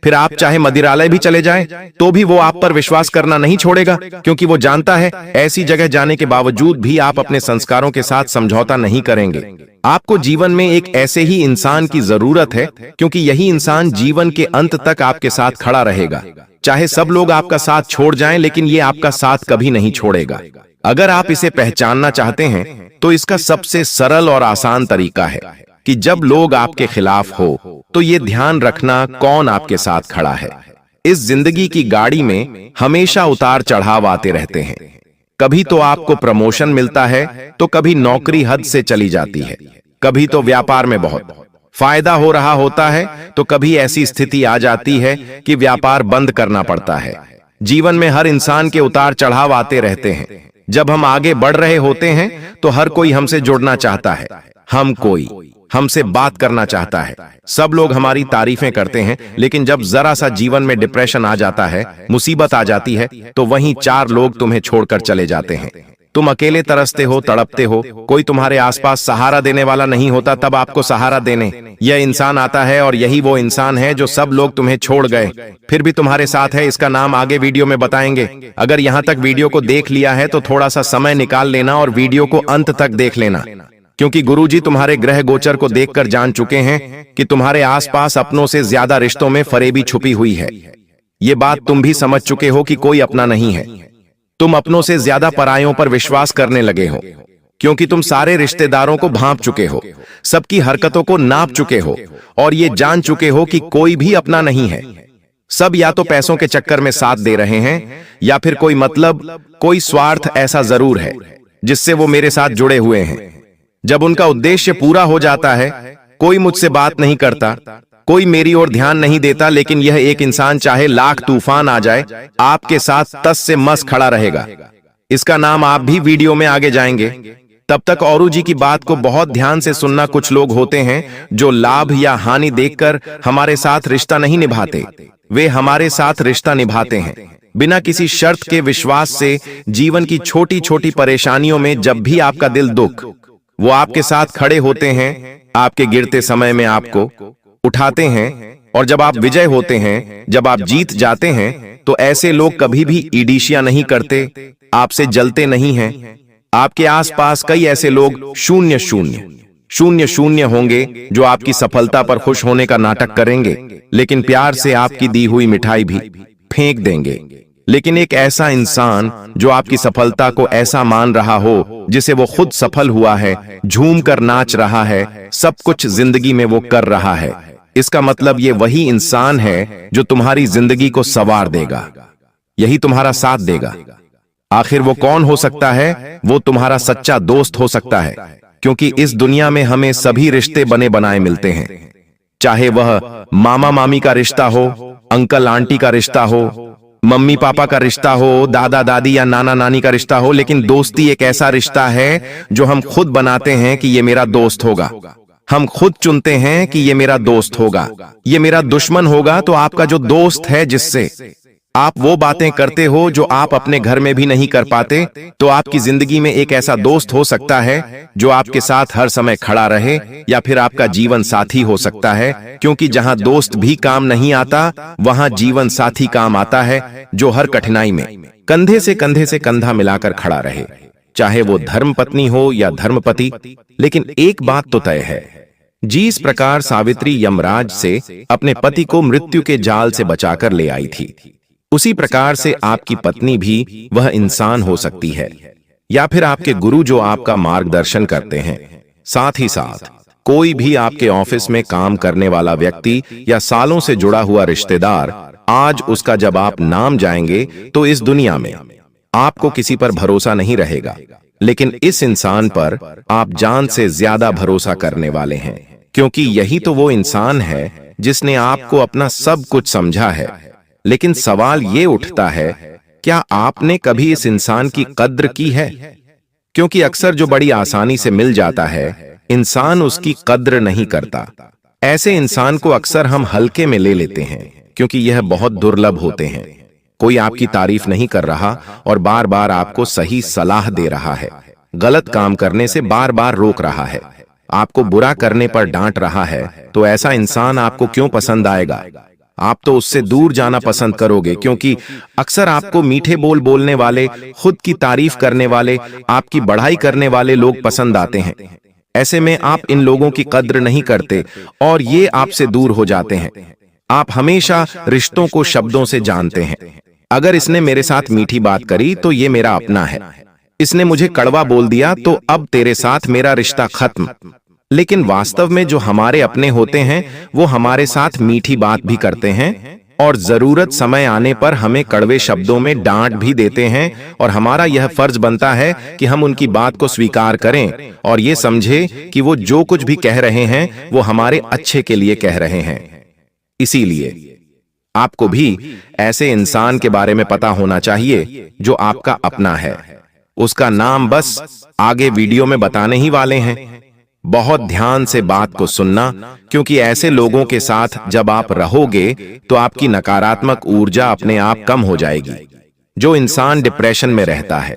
फिर आप चाहे मदिरालय भी चले जाएं, तो भी वो आप पर विश्वास करना नहीं छोड़ेगा, क्योंकि वो जानता है ऐसी जगह जाने के बावजूद भी आप अपने संस्कारों के साथ समझौता नहीं करेंगे। आपको जीवन में एक ऐसे ही इंसान की जरूरत है, क्योंकि यही इंसान जीवन के अंत तक आपके साथ खड़ा रहेगा। चाहे सब लोग आपका साथ छोड़ जाएं, लेकिन ये आपका साथ कभी नहीं छोड़ेगा। अगर आप इसे पहचानना चाहते हैं, तो इसका सबसे सरल और आसान तरीका है कि जब लोग आपके खिलाफ हो, तो ये ध्यान रखना कौन आपके साथ खड़ा है। इस जिंदगी की गाड़ी में हमेशा उतार चढ़ाव आते रहते हैं। कभी तो आपको प्रमोशन मिलता है, तो कभी नौकरी हद से चली जाती है, कभी तो व्यापार में बहुत फायदा हो रहा होता है, तो कभी ऐसी स्थिति आ जाती है कि व्यापार बंद करना पड़ता है। जीवन में हर इंसान के उतार चढ़ाव आते रहते हैं। जब हम आगे बढ़ रहे होते हैं, तो हर कोई हमसे जुड़ना चाहता है, कोई हमसे बात करना चाहता है, सब लोग हमारी तारीफें करते हैं। लेकिन जब जरा सा जीवन में डिप्रेशन आ जाता है, मुसीबत आ जाती है, तो वहीं चार लोग तुम्हें छोड़कर चले जाते हैं। तुम अकेले तरसते हो, तड़पते हो, कोई तुम्हारे आसपास सहारा देने वाला नहीं होता। तब आपको सहारा देने यह इंसान आता है, और यही वो इंसान है जो सब लोग तुम्हें छोड़ गए, फिर भी तुम्हारे साथ है। इसका नाम आगे वीडियो में बताएंगे। अगर यहाँ तक वीडियो को देख लिया है, तो थोड़ा सा समय निकाल लेना और वीडियो को अंत तक देख लेना, क्योंकि गुरुजी तुम्हारे ग्रह गोचर को देखकर जान चुके हैं कि तुम्हारे आसपास अपनों से ज्यादा रिश्तों में फरेबी छुपी हुई है। ये बात तुम भी समझ चुके हो कि कोई अपना नहीं है। तुम अपनों से ज्यादा परायों पर विश्वास करने लगे हो, क्योंकि तुम सारे रिश्तेदारों को भांप चुके हो, सबकी हरकतों को नाप चुके हो, और ये जान चुके हो कि कोई भी अपना नहीं है। सब या तो पैसों के चक्कर में साथ दे रहे हैं, या फिर कोई मतलब, कोई स्वार्थ ऐसा जरूर है जिससे वो मेरे साथ जुड़े हुए हैं। जब उनका उद्देश्य पूरा हो जाता है, कोई मुझसे बात नहीं करता, कोई मेरी ओर ध्यान नहीं देता, लेकिन यह एक इंसान चाहे लाख तूफान आ जाए, आपके साथ तस से मस खड़ा रहेगा। इसका नाम आप भी वीडियो में आगे जाएंगे। तब तक औरू जी की बात को बहुत ध्यान से सुनना। कुछ लोग होते हैं जो लाभ या हानि देखकर हमारे साथ रिश्ता नहीं निभाते, वे हमारे साथ रिश्ता निभाते हैं बिना किसी शर्त के, विश्वास से। जीवन की छोटी छोटी परेशानियों में जब भी आपका दिल दुख, वो आपके साथ खड़े होते हैं। आपके गिरते समय में आपको उठाते हैं, और जब आप विजय होते हैं, जब आप जीत जाते हैं, तो ऐसे लोग कभी भी ईर्ष्या नहीं करते, आपसे जलते नहीं हैं। आपके आसपास कई ऐसे लोग शून्य शून्य शून्य शून्य होंगे जो आपकी सफलता पर खुश होने का नाटक करेंगे, लेकिन प्यार से आपकी दी हुई मिठाई भी फेंक देंगे। लेकिन एक ऐसा इंसान जो आपकी सफलता को ऐसा मान रहा हो जिसे वो खुद सफल हुआ है, झूम कर नाच रहा है, सब कुछ जिंदगी में वो कर रहा है, इसका मतलब ये वही इंसान है जो तुम्हारी जिंदगी को संवार देगा, यही तुम्हारा साथ देगा। आखिर वो कौन हो सकता है? वो तुम्हारा सच्चा दोस्त हो सकता है, क्योंकि इस दुनिया में हमें सभी रिश्ते बने बनाए मिलते हैं, चाहे वह मामा मामी का रिश्ता हो, अंकल आंटी का रिश्ता हो, मम्मी पापा का रिश्ता हो, दादा दादी या नाना नानी का रिश्ता हो। लेकिन दोस्ती एक ऐसा रिश्ता है जो हम खुद बनाते हैं कि ये मेरा दोस्त होगा। हम खुद चुनते हैं कि ये मेरा दोस्त होगा, ये मेरा दुश्मन होगा। तो आपका जो दोस्त है, जिससे आप वो बातें करते हो जो आप अपने घर में भी नहीं कर पाते, तो आपकी जिंदगी में एक ऐसा दोस्त हो सकता है जो आपके साथ हर समय खड़ा रहे, या फिर आपका जीवन साथी हो सकता है, क्योंकि जहां दोस्त भी काम नहीं आता, वहां जीवन साथी काम आता है, जो हर कठिनाई में कंधे से कंधा मिलाकर खड़ा रहे, चाहे वो धर्म पत्नी हो या धर्मपति। लेकिन एक बात तो तय है, जिस प्रकार सावित्री यमराज से अपने पति को मृत्यु के जाल से बचाकर ले आई थी, उसी प्रकार से आपकी पत्नी भी वह इंसान हो सकती है, या फिर आपके गुरु जो आपका मार्गदर्शन करते हैं। साथ ही साथ कोई भी आपके ऑफिस में काम करने वाला व्यक्ति या सालों से जुड़ा हुआ रिश्तेदार, आज उसका जब आप नाम जाएंगे, तो इस दुनिया में आपको किसी पर भरोसा नहीं रहेगा, लेकिन इस इंसान पर आप जान से ज्यादा भरोसा करने वाले हैं, क्योंकि यही तो वो इंसान है जिसने आपको अपना सब कुछ समझा है। लेकिन सवाल ये उठता है, क्या आपने कभी इस इंसान की कद्र की है? क्योंकि अक्सर जो बड़ी आसानी से मिल जाता है, इंसान उसकी कद्र नहीं करता। ऐसे इंसान को अक्सर हम हल्के में ले लेते हैं क्योंकि यह बहुत दुर्लभ होते हैं। कोई आपकी तारीफ नहीं कर रहा और बार बार आपको सही सलाह दे रहा है, गलत काम करने से बार बार रोक रहा है, आपको बुरा करने पर डांट रहा है, तो ऐसा इंसान आपको क्यों पसंद आएगा? आप तो उससे दूर जाना पसंद करोगे क्योंकि अक्सर आपको मीठे बोल बोलने वाले, खुद की तारीफ करने वाले, आपकी बढ़ाई करने वाले लोग पसंद आते हैं। ऐसे में आप इन लोगों की कद्र नहीं करते और ये आपसे दूर हो जाते हैं। आप हमेशा रिश्तों को शब्दों से जानते हैं। अगर इसने मेरे साथ मीठी बात करी तो ये मेरा अपना है, इसने मुझे कड़वा बोल दिया तो अब तेरे साथ मेरा रिश्ता खत्म। लेकिन वास्तव में जो हमारे अपने होते हैं वो हमारे साथ मीठी बात भी करते हैं और जरूरत समय आने पर हमें कड़वे शब्दों में डांट भी देते हैं, और हमारा यह फर्ज बनता है कि हम उनकी बात को स्वीकार करें और ये समझे कि वो जो कुछ भी कह रहे हैं वो हमारे अच्छे के लिए कह रहे हैं। इसीलिए आपको भी ऐसे इंसान के बारे में पता होना चाहिए जो आपका अपना है। उसका नाम बस आगे वीडियो में बताने ही वाले हैं। बहुत ध्यान से बात को सुनना, क्योंकि ऐसे लोगों के साथ जब आप रहोगे तो आपकी नकारात्मक ऊर्जा अपने आप कम हो जाएगी। जो इंसान डिप्रेशन में रहता है,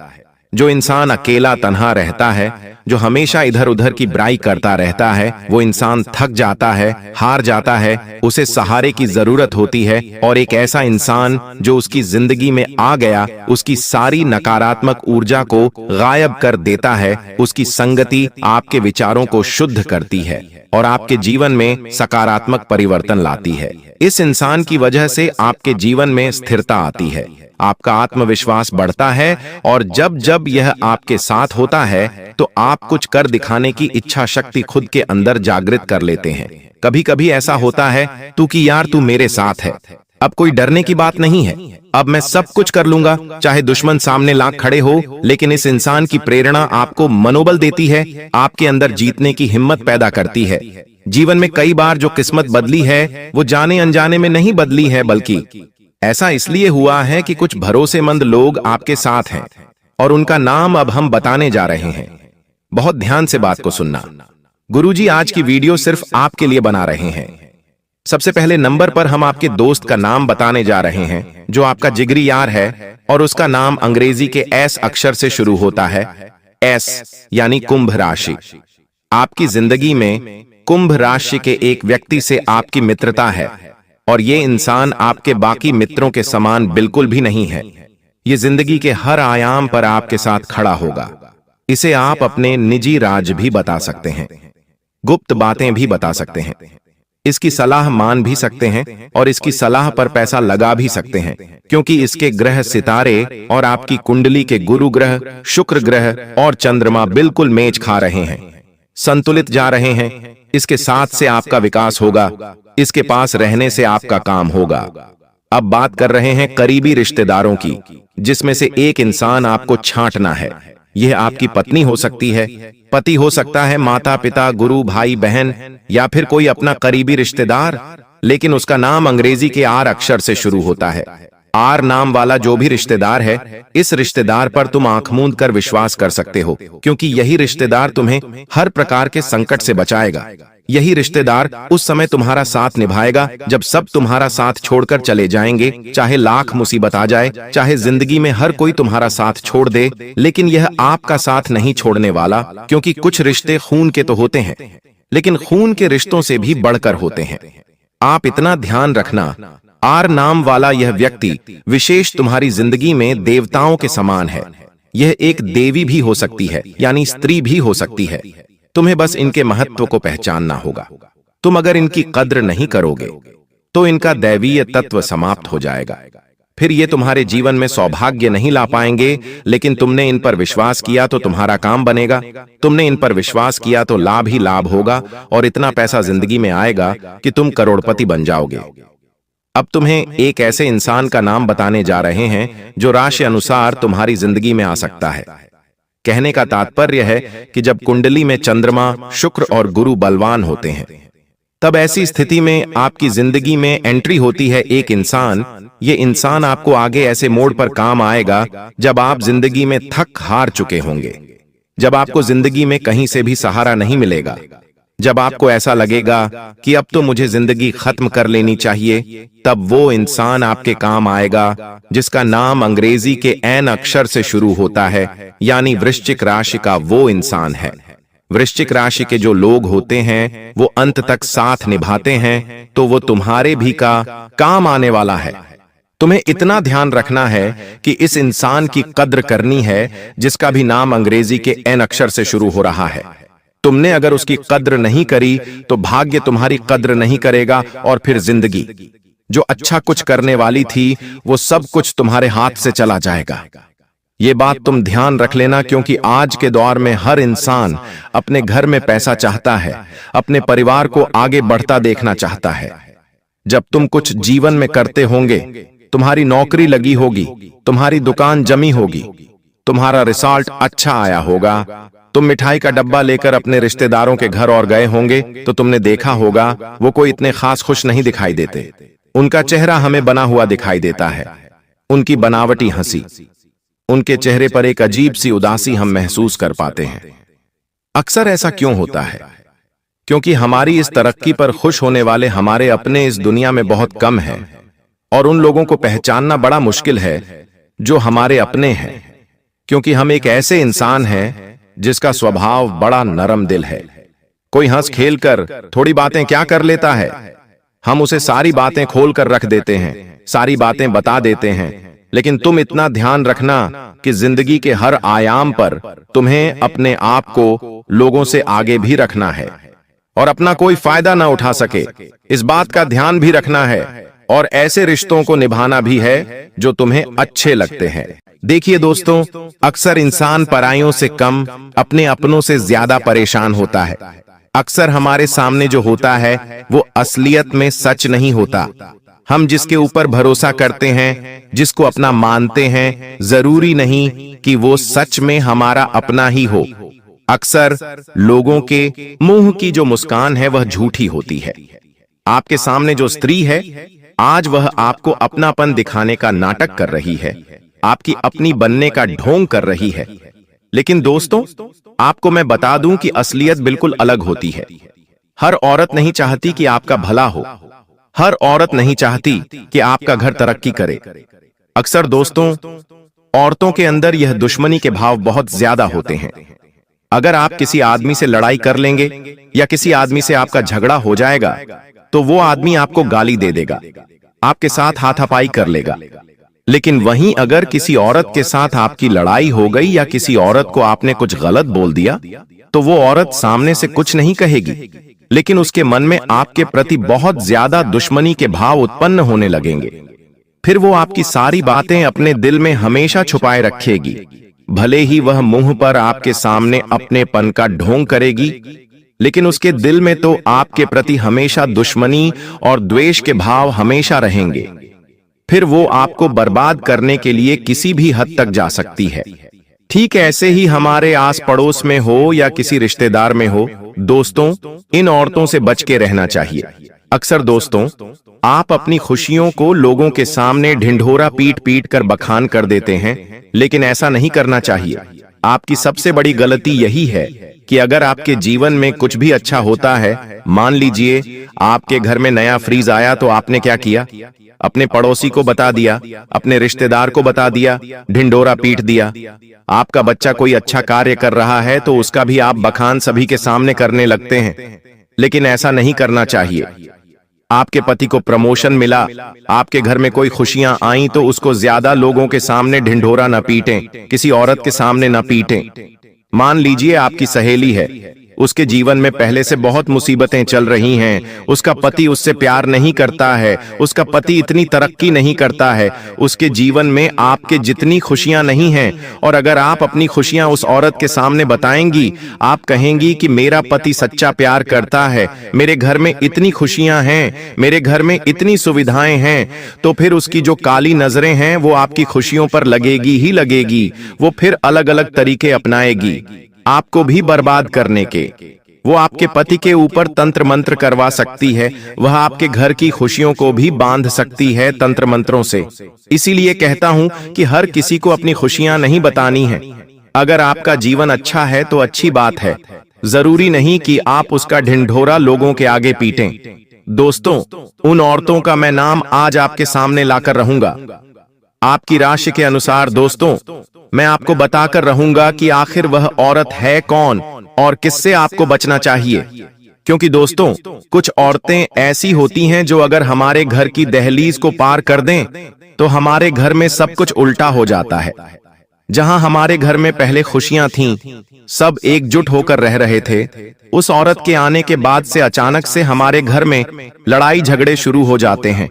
जो इंसान अकेला तन्हा रहता है, जो हमेशा इधर उधर की बुराई करता रहता है, वो इंसान थक जाता है, हार जाता है, उसे सहारे की जरूरत होती है। और एक ऐसा इंसान जो उसकी जिंदगी में आ गया उसकी सारी नकारात्मक ऊर्जा को गायब कर देता है। उसकी संगति आपके विचारों को शुद्ध करती है और आपके जीवन में सकारात्मक परिवर्तन लाती है। इस इंसान की वजह से आपके जीवन में स्थिरता आती है, आपका आत्मविश्वास बढ़ता है, और जब जब यह आपके साथ होता है तो आप कुछ कर दिखाने की इच्छा शक्ति खुद के अंदर जागृत कर लेते हैं। कभी कभी ऐसा होता है कि यार तू मेरे साथ है, अब कोई डरने की बात नहीं है, अब मैं सब कुछ कर लूंगा, चाहे दुश्मन सामने लाख खड़े हो। लेकिन इस इंसान की प्रेरणा आपको मनोबल देती है, आपके अंदर जीतने की हिम्मत पैदा करती है। जीवन में कई बार जो किस्मत बदली है वो जाने अनजाने में नहीं बदली है, बल्कि ऐसा इसलिए हुआ है कि कुछ भरोसेमंद लोग आपके साथ हैं और उनका नाम अब हम बताने जा रहे हैं। बहुत ध्यान से बात को सुनना। गुरुजी आज की वीडियो सिर्फ आपके लिए बना रहे हैं। सबसे पहले नंबर पर हम आपके दोस्त का नाम बताने जा रहे हैं जो आपका जिगरी यार है, और उसका नाम अंग्रेजी के एस अक्षर से शुरू होता है। एस यानी कुंभ राशि। आपकी जिंदगी में कुंभ राशि के एक व्यक्ति से आपकी मित्रता है और ये इंसान आपके बाकी मित्रों के समान बिल्कुल भी नहीं है। ये जिंदगी के हर आयाम पर आपके साथ खड़ा होगा। इसे आप अपने निजी राज भी बता सकते हैं, गुप्त बातें भी बता सकते हैं, इसकी सलाह मान भी सकते हैं और इसकी सलाह पर पैसा लगा भी सकते हैं, क्योंकि इसके ग्रह सितारे और आपकी कुंडली के गुरु ग्रह, शुक्र ग्रह और चंद्रमा बिल्कुल मेच खा रहे हैं, संतुलित जा रहे हैं। इसके साथ से आपका विकास होगा, इसके पास रहने से आपका काम होगा। अब बात कर रहे हैं करीबी रिश्तेदारों की, जिसमें से एक इंसान आपको छांटना है। यह आपकी पत्नी हो सकती है, पति हो सकता है, माता पिता, गुरु, भाई बहन, या फिर कोई अपना करीबी रिश्तेदार, लेकिन उसका नाम अंग्रेजी के आर अक्षर से शुरू होता है। आर नाम वाला जो भी रिश्तेदार है, इस रिश्तेदार पर तुम आंख मूंद कर विश्वास कर सकते हो, क्योंकि यही रिश्तेदार तुम्हें हर प्रकार के संकट से बचाएगा। यही रिश्तेदार उस समय तुम्हारा साथ निभाएगा जब सब तुम्हारा साथ छोड़कर चले जाएंगे, चाहे लाख मुसीबत आ जाए, चाहे जिंदगी में हर कोई तुम्हारा साथ छोड़ दे, लेकिन यह आपका साथ नहीं छोड़ने वाला, क्योंकि कुछ रिश्ते खून के तो होते हैं, लेकिन खून के रिश्तों से भी बढ़कर होते हैं। आप इतना ध्यान रखना, आर नाम वाला यह व्यक्ति विशेष तुम्हारी जिंदगी में देवताओं के समान है। यह एक देवी भी हो सकती है, यानी स्त्री भी हो सकती है। तुम्हें बस इनके महत्व को पहचानना होगा। तुम अगर इनकी कद्र नहीं करोगे तो इनका दैवीय तत्व समाप्त हो जाएगा। फिर ये तुम्हारे जीवन में सौभाग्य नहीं ला पाएंगे, लेकिन तुमने इन पर विश्वास किया तो तुम्हारा काम बनेगा। तुमने इन पर विश्वास किया तो लाभ ही लाभ होगा और इतना पैसा जिंदगी में आएगा कि तुम करोड़पति बन जाओगे। अब तुम्हें एक ऐसे इंसान का नाम बताने जा रहे हैं जो राशि अनुसार तुम्हारी जिंदगी में आ सकता है। कहने का तात्पर्य है कि जब कुंडली में चंद्रमा, शुक्र और गुरु बलवान होते हैं, तब ऐसी स्थिति में आपकी जिंदगी में एंट्री होती है एक इंसान। ये इंसान आपको आगे ऐसे मोड़ पर काम आएगा जब आप जिंदगी में थक हार चुके होंगे, जब आपको जिंदगी में कहीं से भी सहारा नहीं मिलेगा, जब आपको ऐसा लगेगा कि अब तो मुझे जिंदगी खत्म कर लेनी चाहिए, तब वो इंसान आपके काम आएगा जिसका नाम अंग्रेजी के एन अक्षर से शुरू होता है, यानी वृश्चिक राशि का वो इंसान है। वृश्चिक राशि के जो लोग होते हैं वो अंत तक साथ निभाते हैं, तो वो तुम्हारे भी का काम आने वाला है। तुम्हें इतना ध्यान रखना है कि इस इंसान की कद्र करनी है जिसका भी नाम अंग्रेजी के एन अक्षर से शुरू हो रहा है। तुमने अगर उसकी कद्र नहीं करी तो भाग्य तुम्हारी कद्र नहीं करेगा, और फिर जिंदगी जो अच्छा कुछ करने वाली थी वो सब कुछ तुम्हारे हाथ से चला जाएगा। ये बात तुम ध्यान रख लेना, क्योंकि आज के दौर में हर इंसान अपने घर में पैसा चाहता है, अपने परिवार को आगे बढ़ता देखना चाहता है। जब तुम कुछ जीवन में करते होंगे, तुम्हारी नौकरी लगी होगी, तुम्हारी दुकान जमी होगी, तुम्हारा रिजल्ट अच्छा आया होगा, तुम मिठाई का डब्बा लेकर अपने रिश्तेदारों के घर और गए होंगे, तो तुमने देखा होगा वो कोई इतने खास खुश नहीं दिखाई देते। उनका चेहरा हमें बना हुआ दिखाई देता है, उनकी बनावटी हंसी, उनके चेहरे पर एक अजीब सी उदासी हम महसूस कर पाते हैं। अक्सर ऐसा क्यों होता है? क्योंकि हमारी इस तरक्की पर खुश होने वाले हमारे अपने इस दुनिया में बहुत कम हैं, और उन लोगों को पहचानना बड़ा मुश्किल है जो हमारे अपने हैं, क्योंकि हम एक ऐसे इंसान हैं जिसका स्वभाव बड़ा नरम दिल है। कोई हंस खेल कर थोड़ी बातें क्या कर लेता है, हम उसे सारी बातें खोल कर रख देते हैं, सारी बातें बता देते हैं। लेकिन तुम इतना ध्यान रखना कि जिंदगी के हर आयाम पर तुम्हें अपने आप को लोगों से आगे भी रखना है, और अपना कोई फायदा ना उठा सके इस बात का ध्यान भी रखना है, और ऐसे रिश्तों को निभाना भी है जो तुम्हें अच्छे लगते हैं। देखिए दोस्तों, अक्सर इंसान पराइयों से कम अपने अपनों से ज्यादा परेशान होता है। अक्सर हमारे सामने जो होता है वो असलियत में सच नहीं होता। हम जिसके ऊपर भरोसा करते हैं, जिसको अपना मानते हैं, जरूरी नहीं कि वो सच में हमारा अपना ही हो। अक्सर लोगों के मुंह की जो मुस्कान है वह झूठी होती है। आपके सामने जो स्त्री है, आज वह आपको अपनापन दिखाने का नाटक कर रही है, आपकी अपनी बनने का ढोंग कर रही है। लेकिन दोस्तों, आपको मैं बता दूं कि असलियत बिल्कुल अलग होती है। हर औरत नहीं चाहती कि आपका भला हो, हर औरत नहीं चाहती कि आपका घर तरक्की करे। अक्सर दोस्तों, औरतों के अंदर यह दुश्मनी के भाव बहुत ज्यादा होते हैं। अगर आप किसी आदमी से लड़ाई कर लेंगे या किसी आदमी से आपका झगड़ा हो जाएगा, तो वो आदमी आपको गाली दे देगा, आपके साथ हाथापाई कर लेगा। लेकिन वहीं अगर किसी औरत के साथ आपकी लड़ाई हो गई या किसी औरत को आपने कुछ गलत बोल दिया, तो वो औरत सामने से कुछ नहीं कहेगी, लेकिन उसके मन में आपके प्रति बहुत ज्यादा दुश्मनी के भाव उत्पन्न होने लगेंगे। फिर वो आपकी सारी बातें अपने दिल में हमेशा छुपाए रखेगी। भले ही वह मुंह पर आपके सामने अपनेपन का ढोंग करेगी, लेकिन उसके दिल में तो आपके प्रति हमेशा दुश्मनी और द्वेष के भाव हमेशा रहेंगे। फिर वो आपको बर्बाद करने के लिए किसी भी हद तक जा सकती है। ठीक ऐसे ही हमारे आस पड़ोस में हो या किसी रिश्तेदार में हो, दोस्तों, इन औरतों से बच के रहना चाहिए। अक्सर दोस्तों, आप अपनी खुशियों को लोगों के सामने ढिंढोरा पीट पीट कर बखान कर देते हैं, लेकिन ऐसा नहीं करना चाहिए। आपकी सबसे बड़ी गलती यही है कि अगर आपके जीवन में कुछ भी अच्छा होता है, मान लीजिए आपके घर में नया फ्रिज आया, तो आपने क्या किया? अपने पड़ोसी को बता दिया, अपने रिश्तेदार को बता दिया, ढिंडोरा पीट दिया। आपका बच्चा कोई अच्छा कार्य कर रहा है तो उसका भी आप बखान सभी के सामने करने लगते हैं, लेकिन ऐसा नहीं करना चाहिए। आपके पति को प्रमोशन मिला, आपके घर में कोई खुशियां आईं, तो उसको ज्यादा लोगों के सामने ढिंढोरा न पीटें, किसी औरत के सामने न पीटें। मान लीजिए आपकी सहेली है, उसके जीवन में पहले से बहुत मुसीबतें चल रही हैं, उसका पति उससे प्यार नहीं करता है, उसका पति इतनी तरक्की नहीं करता है, उसके जीवन में आपके जितनी खुशियां नहीं हैं, और अगर आप अपनी खुशियां उस औरत के सामने बताएंगी, आप कहेंगी कि मेरा पति सच्चा प्यार करता है, मेरे घर में इतनी खुशियां हैं, मेरे घर में इतनी सुविधाएं हैं, तो फिर उसकी जो काली नजरें हैं वो आपकी खुशियों पर लगेगी ही लगेगी। वो फिर अलग अलग तरीके अपनाएगी आपको भी बर्बाद करने के। वो आपके पति के ऊपर तंत्र मंत्र करवा सकती है, वह आपके घर की खुशियों को भी बांध सकती है तंत्र मंत्रों से। इसीलिए कहता हूं कि हर किसी को अपनी खुशियां नहीं बतानी है। अगर आपका जीवन अच्छा है तो अच्छी बात है, जरूरी नहीं कि आप उसका ढिंढोरा लोगों के आगे पीटें। दोस्तों, उन औरतों का मैं नाम आज आपके सामने लाकर रहूंगा। आपकी राशि के अनुसार दोस्तों, मैं आपको बताकर रहूंगा कि आखिर वह औरत है कौन और किससे आपको बचना चाहिए। क्योंकि दोस्तों, कुछ औरतें ऐसी होती हैं जो अगर हमारे घर की दहलीज को पार कर दें तो हमारे घर में सब कुछ उल्टा हो जाता है। जहां हमारे घर में पहले खुशियां थीं, सब एकजुट होकर रह रहे थे, उस औरत के आने के बाद से अचानक से हमारे घर में लड़ाई झगड़े शुरू हो जाते हैं।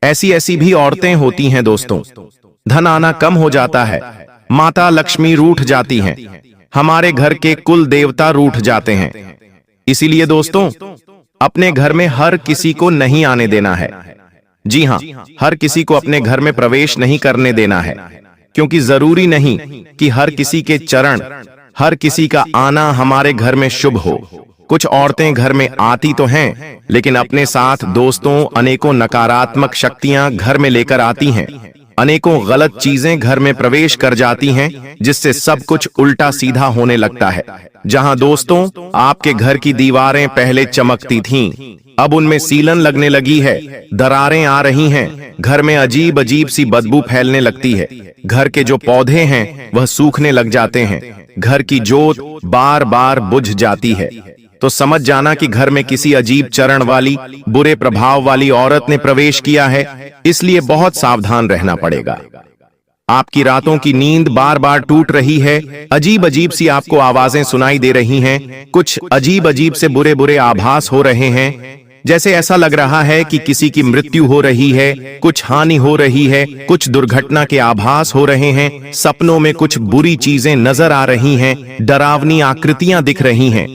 ऐसी ऐसी भी औरतें होती हैं दोस्तों। धन आना कम हो जाता है, माता लक्ष्मी रूठ जाती हैं, हमारे घर के कुल देवता रूठ जाते हैं। इसीलिए दोस्तों, अपने घर में हर किसी को नहीं आने देना है। जी हां, हर किसी को अपने घर में प्रवेश नहीं करने देना है, क्योंकि जरूरी नहीं कि हर किसी के चरण, हर किसी का आना हमारे घर में शुभ हो। कुछ औरतें घर में आती तो हैं, लेकिन अपने साथ दोस्तों अनेकों नकारात्मक शक्तियां घर में लेकर आती हैं। अनेकों गलत चीजें घर में प्रवेश कर जाती हैं, जिससे सब कुछ उल्टा सीधा होने लगता है। जहां दोस्तों आपके घर की दीवारें पहले चमकती थीं, अब उनमें सीलन लगने लगी है, दरारें आ रही हैं, घर में अजीब अजीब सी बदबू फैलने लगती है, घर के जो पौधे हैं वह सूखने लग जाते हैं, घर की जोत बार बार बुझ जाती है, तो समझ जाना कि घर में किसी अजीब चरण वाली, बुरे प्रभाव वाली औरत ने प्रवेश किया है। इसलिए बहुत सावधान रहना पड़ेगा। आपकी रातों की नींद बार बार टूट रही है, अजीब अजीब सी आपको आवाजें सुनाई दे रही हैं, कुछ अजीब अजीब से बुरे बुरे आभास हो रहे हैं, जैसे ऐसा लग रहा है कि किसी की मृत्यु हो रही है, कुछ हानि हो रही है, कुछ दुर्घटना के आभास हो रहे हैं, सपनों में कुछ बुरी चीजें नजर आ रही हैं, डरावनी आकृतियां दिख रही हैं।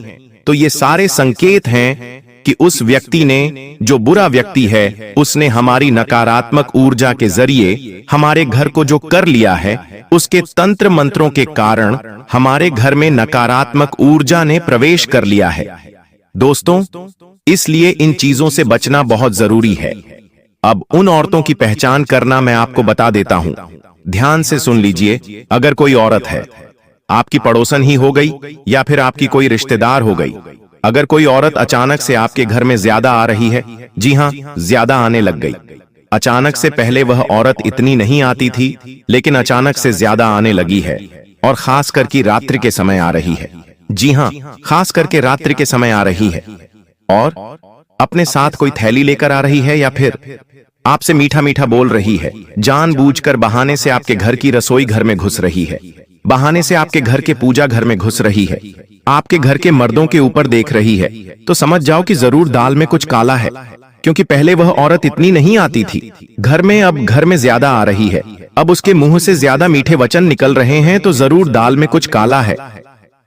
तो ये सारे संकेत हैं कि उस व्यक्ति ने, जो बुरा व्यक्ति है, उसने हमारी नकारात्मक ऊर्जा के जरिए हमारे घर को जो कर लिया है, उसके तंत्र मंत्रों के कारण हमारे घर में नकारात्मक ऊर्जा ने प्रवेश कर लिया है। दोस्तों, इसलिए इन चीजों से बचना बहुत जरूरी है। अब उन औरतों की पहचान करना मैं आपको बता देता हूं। ध्यान से सुन लीजिए। अगर कोई औरत है, आपकी पड़ोसन ही हो गई या फिर आपकी कोई रिश्तेदार हो गई, अगर कोई औरत अचानक से आपके घर में ज्यादा आ रही है, जी हां, ज्यादा आने लग गई। अचानक से पहले वह औरत इतनी नहीं आती थी, लेकिन अचानक से ज्यादा आने लगी है, और खास करके रात्रि के समय आ रही है। जी हां, खास करके रात्रि के समय आ रही है, और अपने साथ कोई थैली लेकर आ रही है, या फिर आपसे मीठा मीठा बोल रही है, जानबूझकर बहाने से आपके घर की रसोई घर में घुस रही है, बहाने से आपके घर के पूजा घर में घुस रही है, आपके घर के मर्दों के ऊपर देख रही है, तो समझ जाओ कि जरूर दाल में कुछ काला है। क्योंकि पहले वह औरत इतनी नहीं आती थी घर में, अब घर में ज्यादा आ रही है, अब उसके मुंह से ज्यादा मीठे वचन निकल रहे हैं, तो जरूर दाल में कुछ काला है।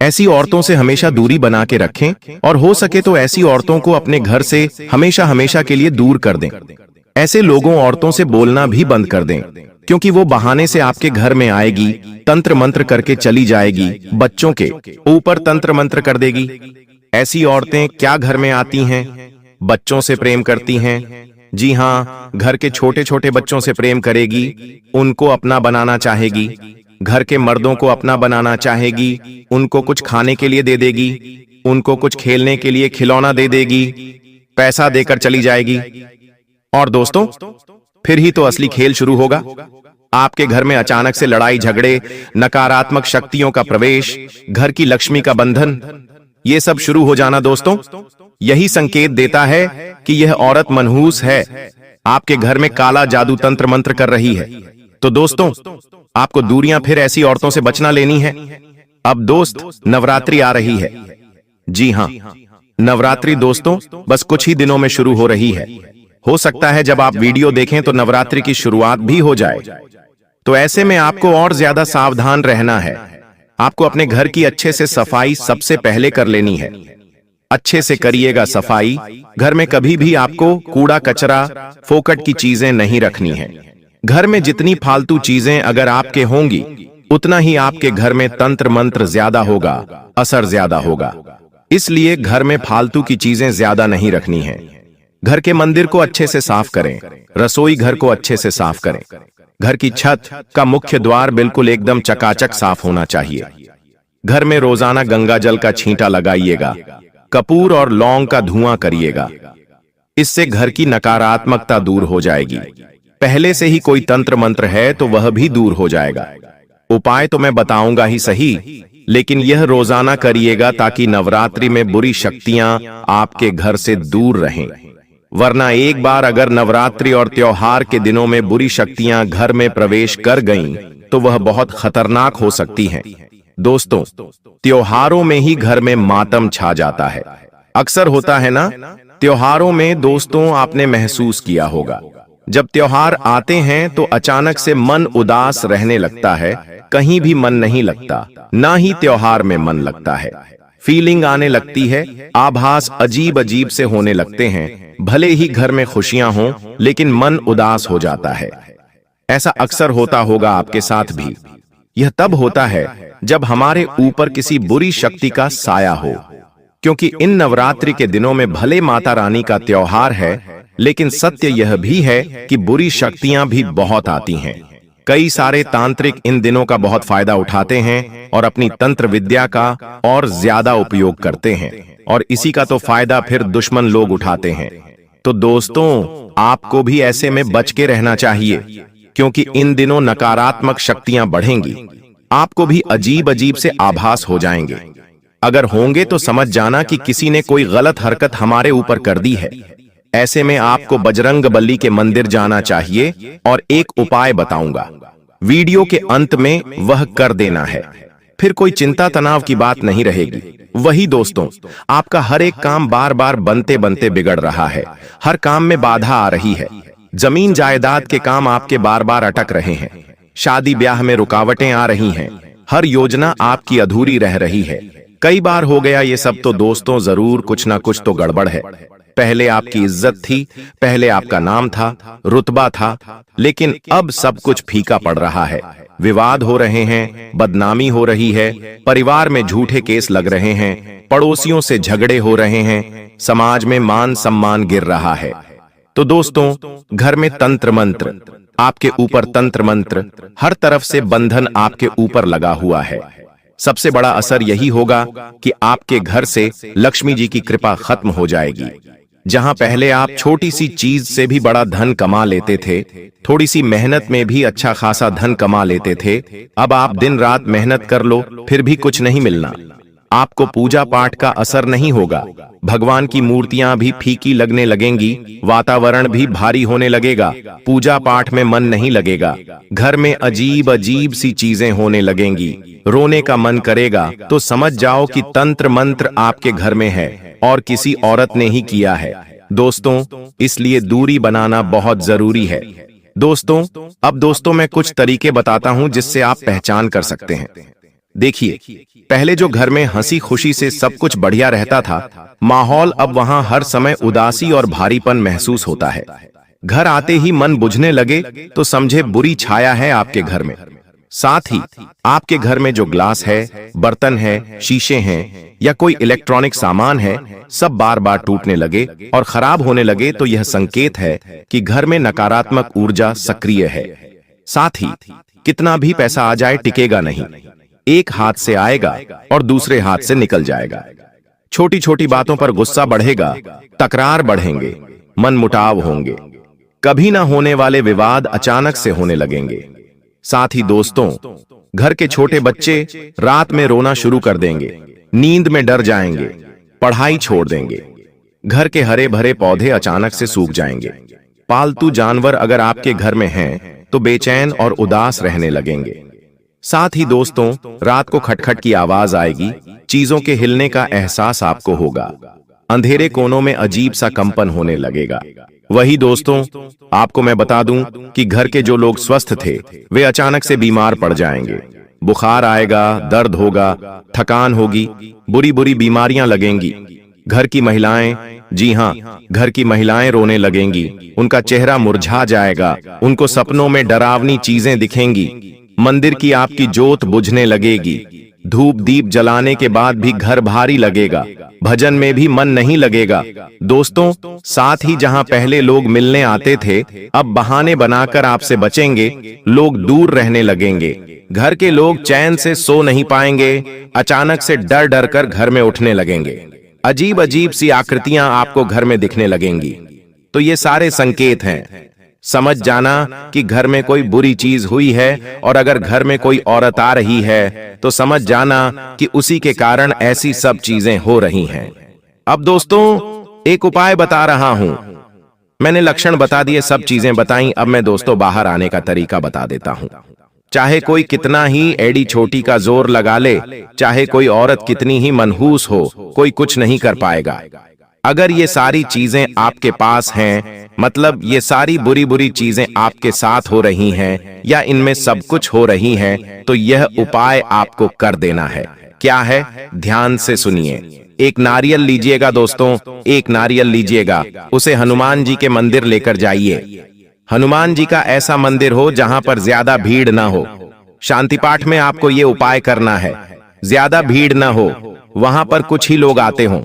ऐसी औरतों से हमेशा दूरी बना के रखें, और हो सके तो ऐसी औरतों को अपने घर से हमेशा हमेशा के लिए दूर कर दें। ऐसे लोगों औरतों से बोलना भी बंद कर दें, क्योंकि वो बहाने से आपके घर में आएगी, तंत्र मंत्र करके चली जाएगी, बच्चों के ऊपर तंत्र मंत्र कर देगी। ऐसी औरतें क्या घर में आती हैं? बच्चों से प्रेम करती हैं। जी हां, घर के छोटे छोटे बच्चों से प्रेम करेगी, उनको अपना बनाना चाहेगी, घर के मर्दों को अपना बनाना चाहेगी, उनको कुछ खाने के लिए दे देगी, उनको कुछ खेलने के लिए खिलौना दे देगी, पैसा देकर चली जाएगी। और दोस्तों, फिर ही तो असली खेल शुरू होगा। आपके घर में अचानक से लड़ाई झगड़े, नकारात्मक शक्तियों का प्रवेश, घर की लक्ष्मी का बंधन, ये सब शुरू हो जाना दोस्तों, यही संकेत देता है कि यह औरत मनहूस है, आपके घर में काला जादू तंत्र मंत्र कर रही है। तो दोस्तों, आपको दूरियां फिर ऐसी औरतों से बचना लेनी है। अब दोस्त, नवरात्रि आ रही है। जी हां, नवरात्रि दोस्तों बस कुछ ही दिनों में शुरू हो रही है। हो सकता है जब आप वीडियो देखें तो नवरात्रि की शुरुआत भी हो जाए। तो ऐसे में आपको और ज्यादा सावधान रहना है। आपको अपने घर की अच्छे से सफाई सबसे पहले कर लेनी है। अच्छे से करिएगा सफाई। घर में कभी भी आपको कूड़ा कचरा, फोकट की चीजें नहीं रखनी है। घर में जितनी फालतू चीजें अगर आपके होंगी, उतना ही आपके घर में तंत्र मंत्र ज्यादा होगा, असर ज्यादा होगा। इसलिए घर में फालतू की चीजें ज्यादा नहीं रखनी है। घर के मंदिर को अच्छे से साफ करें, रसोई घर को अच्छे से साफ करें, घर की छत का मुख्य द्वार बिल्कुल एकदम चकाचक साफ होना चाहिए। घर में रोजाना गंगा जल का छींटा लगाइएगा। कपूर और लौंग का धुआं करिएगा। इससे घर की नकारात्मकता दूर हो जाएगी। पहले से ही कोई तंत्र मंत्र है तो वह भी दूर हो जाएगा। उपाय तो मैं बताऊंगा ही सही, लेकिन यह रोजाना करिएगा ताकि नवरात्रि में बुरी शक्तियां आपके घर से दूर रहें। वरना एक बार अगर नवरात्रि और त्योहार के दिनों में बुरी शक्तियां घर में प्रवेश कर गईं, तो वह बहुत खतरनाक हो सकती हैं। दोस्तों, त्योहारों में ही घर में मातम छा जाता है। अक्सर होता है ना, त्योहारों में दोस्तों आपने महसूस किया होगा, जब त्योहार आते हैं तो अचानक से मन उदास रहने लगता है। कहीं भी मन नहीं लगता, ना ही त्योहार में मन लगता है। फीलिंग आने लगती है, आभास अजीब अजीब से होने लगते हैं। भले ही घर में खुशियां हों, लेकिन मन उदास हो जाता है। ऐसा अक्सर होता होगा आपके साथ भी। यह तब होता है जब हमारे ऊपर किसी बुरी शक्ति का साया हो। क्योंकि इन नवरात्रि के दिनों में भले माता रानी का त्योहार है, लेकिन सत्य यह भी है कि बुरी शक्तियां भी बहुत आती हैं। कई सारे तांत्रिक इन दिनों का बहुत फायदा उठाते हैं और अपनी तंत्र विद्या का और ज्यादा उपयोग करते हैं, और इसी का तो फायदा फिर दुश्मन लोग उठाते हैं। तो दोस्तों, आपको भी ऐसे में बच के रहना चाहिए, क्योंकि इन दिनों नकारात्मक शक्तियां बढ़ेंगी। आपको भी अजीब अजीब से आभास हो जाएंगे। अगर होंगे तो समझ जाना कि किसी ने कोई गलत हरकत हमारे ऊपर कर दी है। ऐसे में आपको बजरंग बली के मंदिर जाना चाहिए, और एक उपाय बताऊंगा, वीडियो के अंत में वह कर देना है। फिर कोई चिंता तनाव की बात नहीं रहेगी। वही दोस्तों, आपका हर एक काम बार बार बनते बनते बिगड़ रहा है। हर काम में बाधा आ रही है। जमीन जायदाद के काम आपके बार बार अटक रहे हैं। शादी ब्याह में रुकावटें आ रही हैं। हर योजना आपकी अधूरी रह रही है। कई बार हो गया ये सब तो दोस्तों, जरूर कुछ ना कुछ तो गड़बड़ है। पहले आपकी इज्जत थी, पहले आपका नाम था, रुतबा था, लेकिन अब सब कुछ फीका पड़ रहा है। विवाद हो रहे हैं, बदनामी हो रही है, परिवार में झूठे केस लग रहे हैं, पड़ोसियों से झगड़े हो रहे हैं, समाज में मान सम्मान गिर रहा है। तो दोस्तों, घर में तंत्र मंत्र, आपके ऊपर तंत्र मंत्र, हर तरफ से बंधन आपके ऊपर लगा हुआ है। सबसे बड़ा असर यही होगा कि आपके घर से लक्ष्मी जी की कृपा खत्म हो जाएगी। जहां पहले आप छोटी सी चीज से भी बड़ा धन कमा लेते थे, थोड़ी सी मेहनत में भी अच्छा खासा धन कमा लेते थे, अब आप दिन रात मेहनत कर लो फिर भी कुछ नहीं मिलना। आपको पूजा पाठ का असर नहीं होगा। भगवान की मूर्तियां भी फीकी लगने लगेंगी, वातावरण भी भारी होने लगेगा, पूजा पाठ में मन नहीं लगेगा, घर में अजीब अजीब सी चीजें होने लगेंगी, रोने का मन करेगा। तो समझ जाओ कि तंत्र मंत्र आपके घर में है और किसी औरत ने ही किया है। दोस्तों, इसलिए दूरी बनाना बहुत जरूरी है। दोस्तों, अब दोस्तों मैं कुछ तरीके बताता हूं जिससे आप पहचान कर सकते हैं। देखिए, पहले जो घर में हंसी खुशी से सब कुछ बढ़िया रहता था, माहौल अब वहां हर समय उदासी और भारीपन महसूस होता है। घर आते ही मन बुझने लगे तो समझे बुरी छाया है आपके घर में। साथ ही आपके घर में जो ग्लास है, बर्तन है, शीशे हैं या कोई इलेक्ट्रॉनिक सामान है, सब बार बार टूटने लगे और खराब होने लगे तो यह संकेत है कि घर में नकारात्मक ऊर्जा सक्रिय है। साथ ही कितना भी पैसा आ जाए टिकेगा नहीं, एक हाथ से आएगा और दूसरे हाथ से निकल जाएगा। छोटी छोटी बातों पर गुस्सा बढ़ेगा, तकरार बढ़ेंगे, मनमुटाव होंगे, कभी ना होने वाले विवाद अचानक से होने लगेंगे। साथ ही दोस्तों, घर के छोटे बच्चे रात में रोना शुरू कर देंगे, नींद में डर जाएंगे, पढ़ाई छोड़ देंगे, घर के हरे भरे पौधे अचानक से सूख जाएंगे। पालतू जानवर अगर आपके घर में हैं तो बेचैन और उदास रहने लगेंगे। साथ ही दोस्तों, रात को खटखट की आवाज आएगी, चीजों के हिलने का एहसास आपको होगा, अंधेरे कोनों में अजीब सा कंपन होने लगेगा। वही दोस्तों, आपको मैं बता दूं कि घर के जो लोग स्वस्थ थे वे अचानक से बीमार पड़ जाएंगे। बुखार आएगा, दर्द होगा, थकान होगी, बुरी बुरी बीमारियां लगेंगी। घर की महिलाएं, जी हां, घर की महिलाएं रोने लगेंगी, उनका चेहरा मुरझा जाएगा, उनको सपनों में डरावनी चीजें दिखेंगी, मंदिर की आपकी जोत बुझने लगेगी, धूप दीप जलाने के बाद भी घर भारी लगेगा, भजन में भी मन नहीं लगेगा। दोस्तों, साथ ही जहां पहले लोग मिलने आते थे, अब बहाने बनाकर आपसे बचेंगे, लोग दूर रहने लगेंगे। घर के लोग चैन से सो नहीं पाएंगे, अचानक से डर डर कर घर में उठने लगेंगे। अजीब अजीब सी आकृतियां आपको घर में दिखने लगेंगी। तो ये सारे संकेत हैं। समझ जाना कि घर में कोई बुरी चीज हुई है, और अगर घर में कोई औरत आ रही है तो समझ जाना कि उसी के कारण ऐसी सब चीजें हो रही हैं। अब दोस्तों, एक उपाय बता रहा हूं। मैंने लक्षण बता दिए, सब चीजें बताई, अब मैं दोस्तों बाहर आने का तरीका बता देता हूं। चाहे कोई कितना ही एड़ी छोटी का जोर लगा ले, चाहे कोई औरत कितनी ही मनहूस हो, कोई कुछ नहीं कर पाएगा। अगर ये सारी चीजें आपके पास हैं, मतलब ये सारी बुरी बुरी चीजें आपके साथ हो रही हैं, या इनमें सब कुछ हो रही हैं, तो यह उपाय आपको कर देना है। क्या है? ध्यान से सुनिए। एक नारियल लीजिएगा दोस्तों, एक नारियल लीजिएगा, उसे हनुमान जी के मंदिर लेकर जाइए। हनुमान जी का ऐसा मंदिर हो जहां पर ज्यादा भीड़ ना हो। शांति पाठ में आपको ये उपाय करना है। ज्यादा भीड़ ना हो, वहां पर कुछ ही लोग आते हों।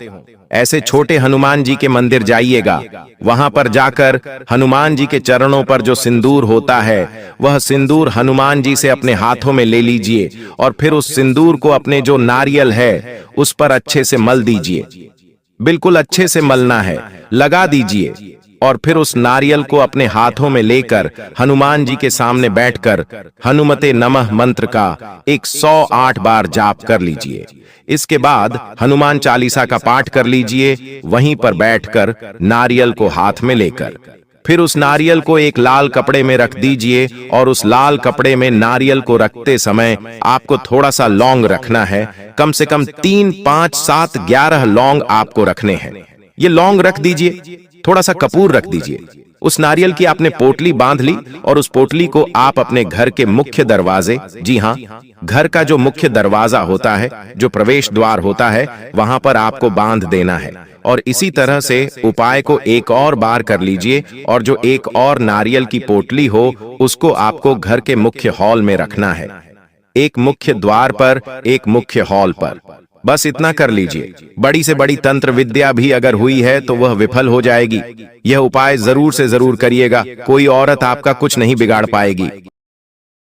ऐसे छोटे हनुमान जी के मंदिर जाइएगा। वहां पर जाकर हनुमान जी के चरणों पर जो सिंदूर होता है, वह सिंदूर हनुमान जी से अपने हाथों में ले लीजिए, और फिर उस सिंदूर को अपने जो नारियल है उस पर अच्छे से मल दीजिए। बिल्कुल अच्छे से मलना है, लगा दीजिए, और फिर उस नारियल को अपने हाथों में लेकर हनुमान जी के सामने बैठकर हनुमते नमः मंत्र का 108 बार जाप कर लीजिए। इसके बाद हनुमान चालीसा का पाठ कर लीजिए, वहीं पर बैठकर नारियल को हाथ में लेकर। फिर उस नारियल को एक लाल कपड़े में रख दीजिए, और उस लाल कपड़े में नारियल को रखते समय आपको थोड़ा सा लौंग रखना है। कम से कम 3, 5, 7, 11 लौंग आपको रखने हैं। ये लौंग रख दीजिए, थोड़ा सा कपूर रख दीजिए। उस नारियल की आपने पोटली बांध ली, और उस पोटली को आप अपने घर के मुख्य दरवाजे, जी हां, घर का जो मुख्य दरवाजा होता है, जो प्रवेश द्वार होता है, वहां पर आपको बांध देना है। और इसी तरह से उपाय को एक और बार कर लीजिए, और जो एक और नारियल की पोटली हो उसको आपको घर के मुख्य हॉल में रखना है। एक मुख्य द्वार पर, एक मुख्य हॉल पर। बस इतना कर लीजिए। बड़ी से बड़ी तंत्र विद्या भी अगर हुई है तो वह विफल हो जाएगी। यह उपाय जरूर से जरूर करिएगा, कोई औरत आपका कुछ नहीं बिगाड़ पाएगी।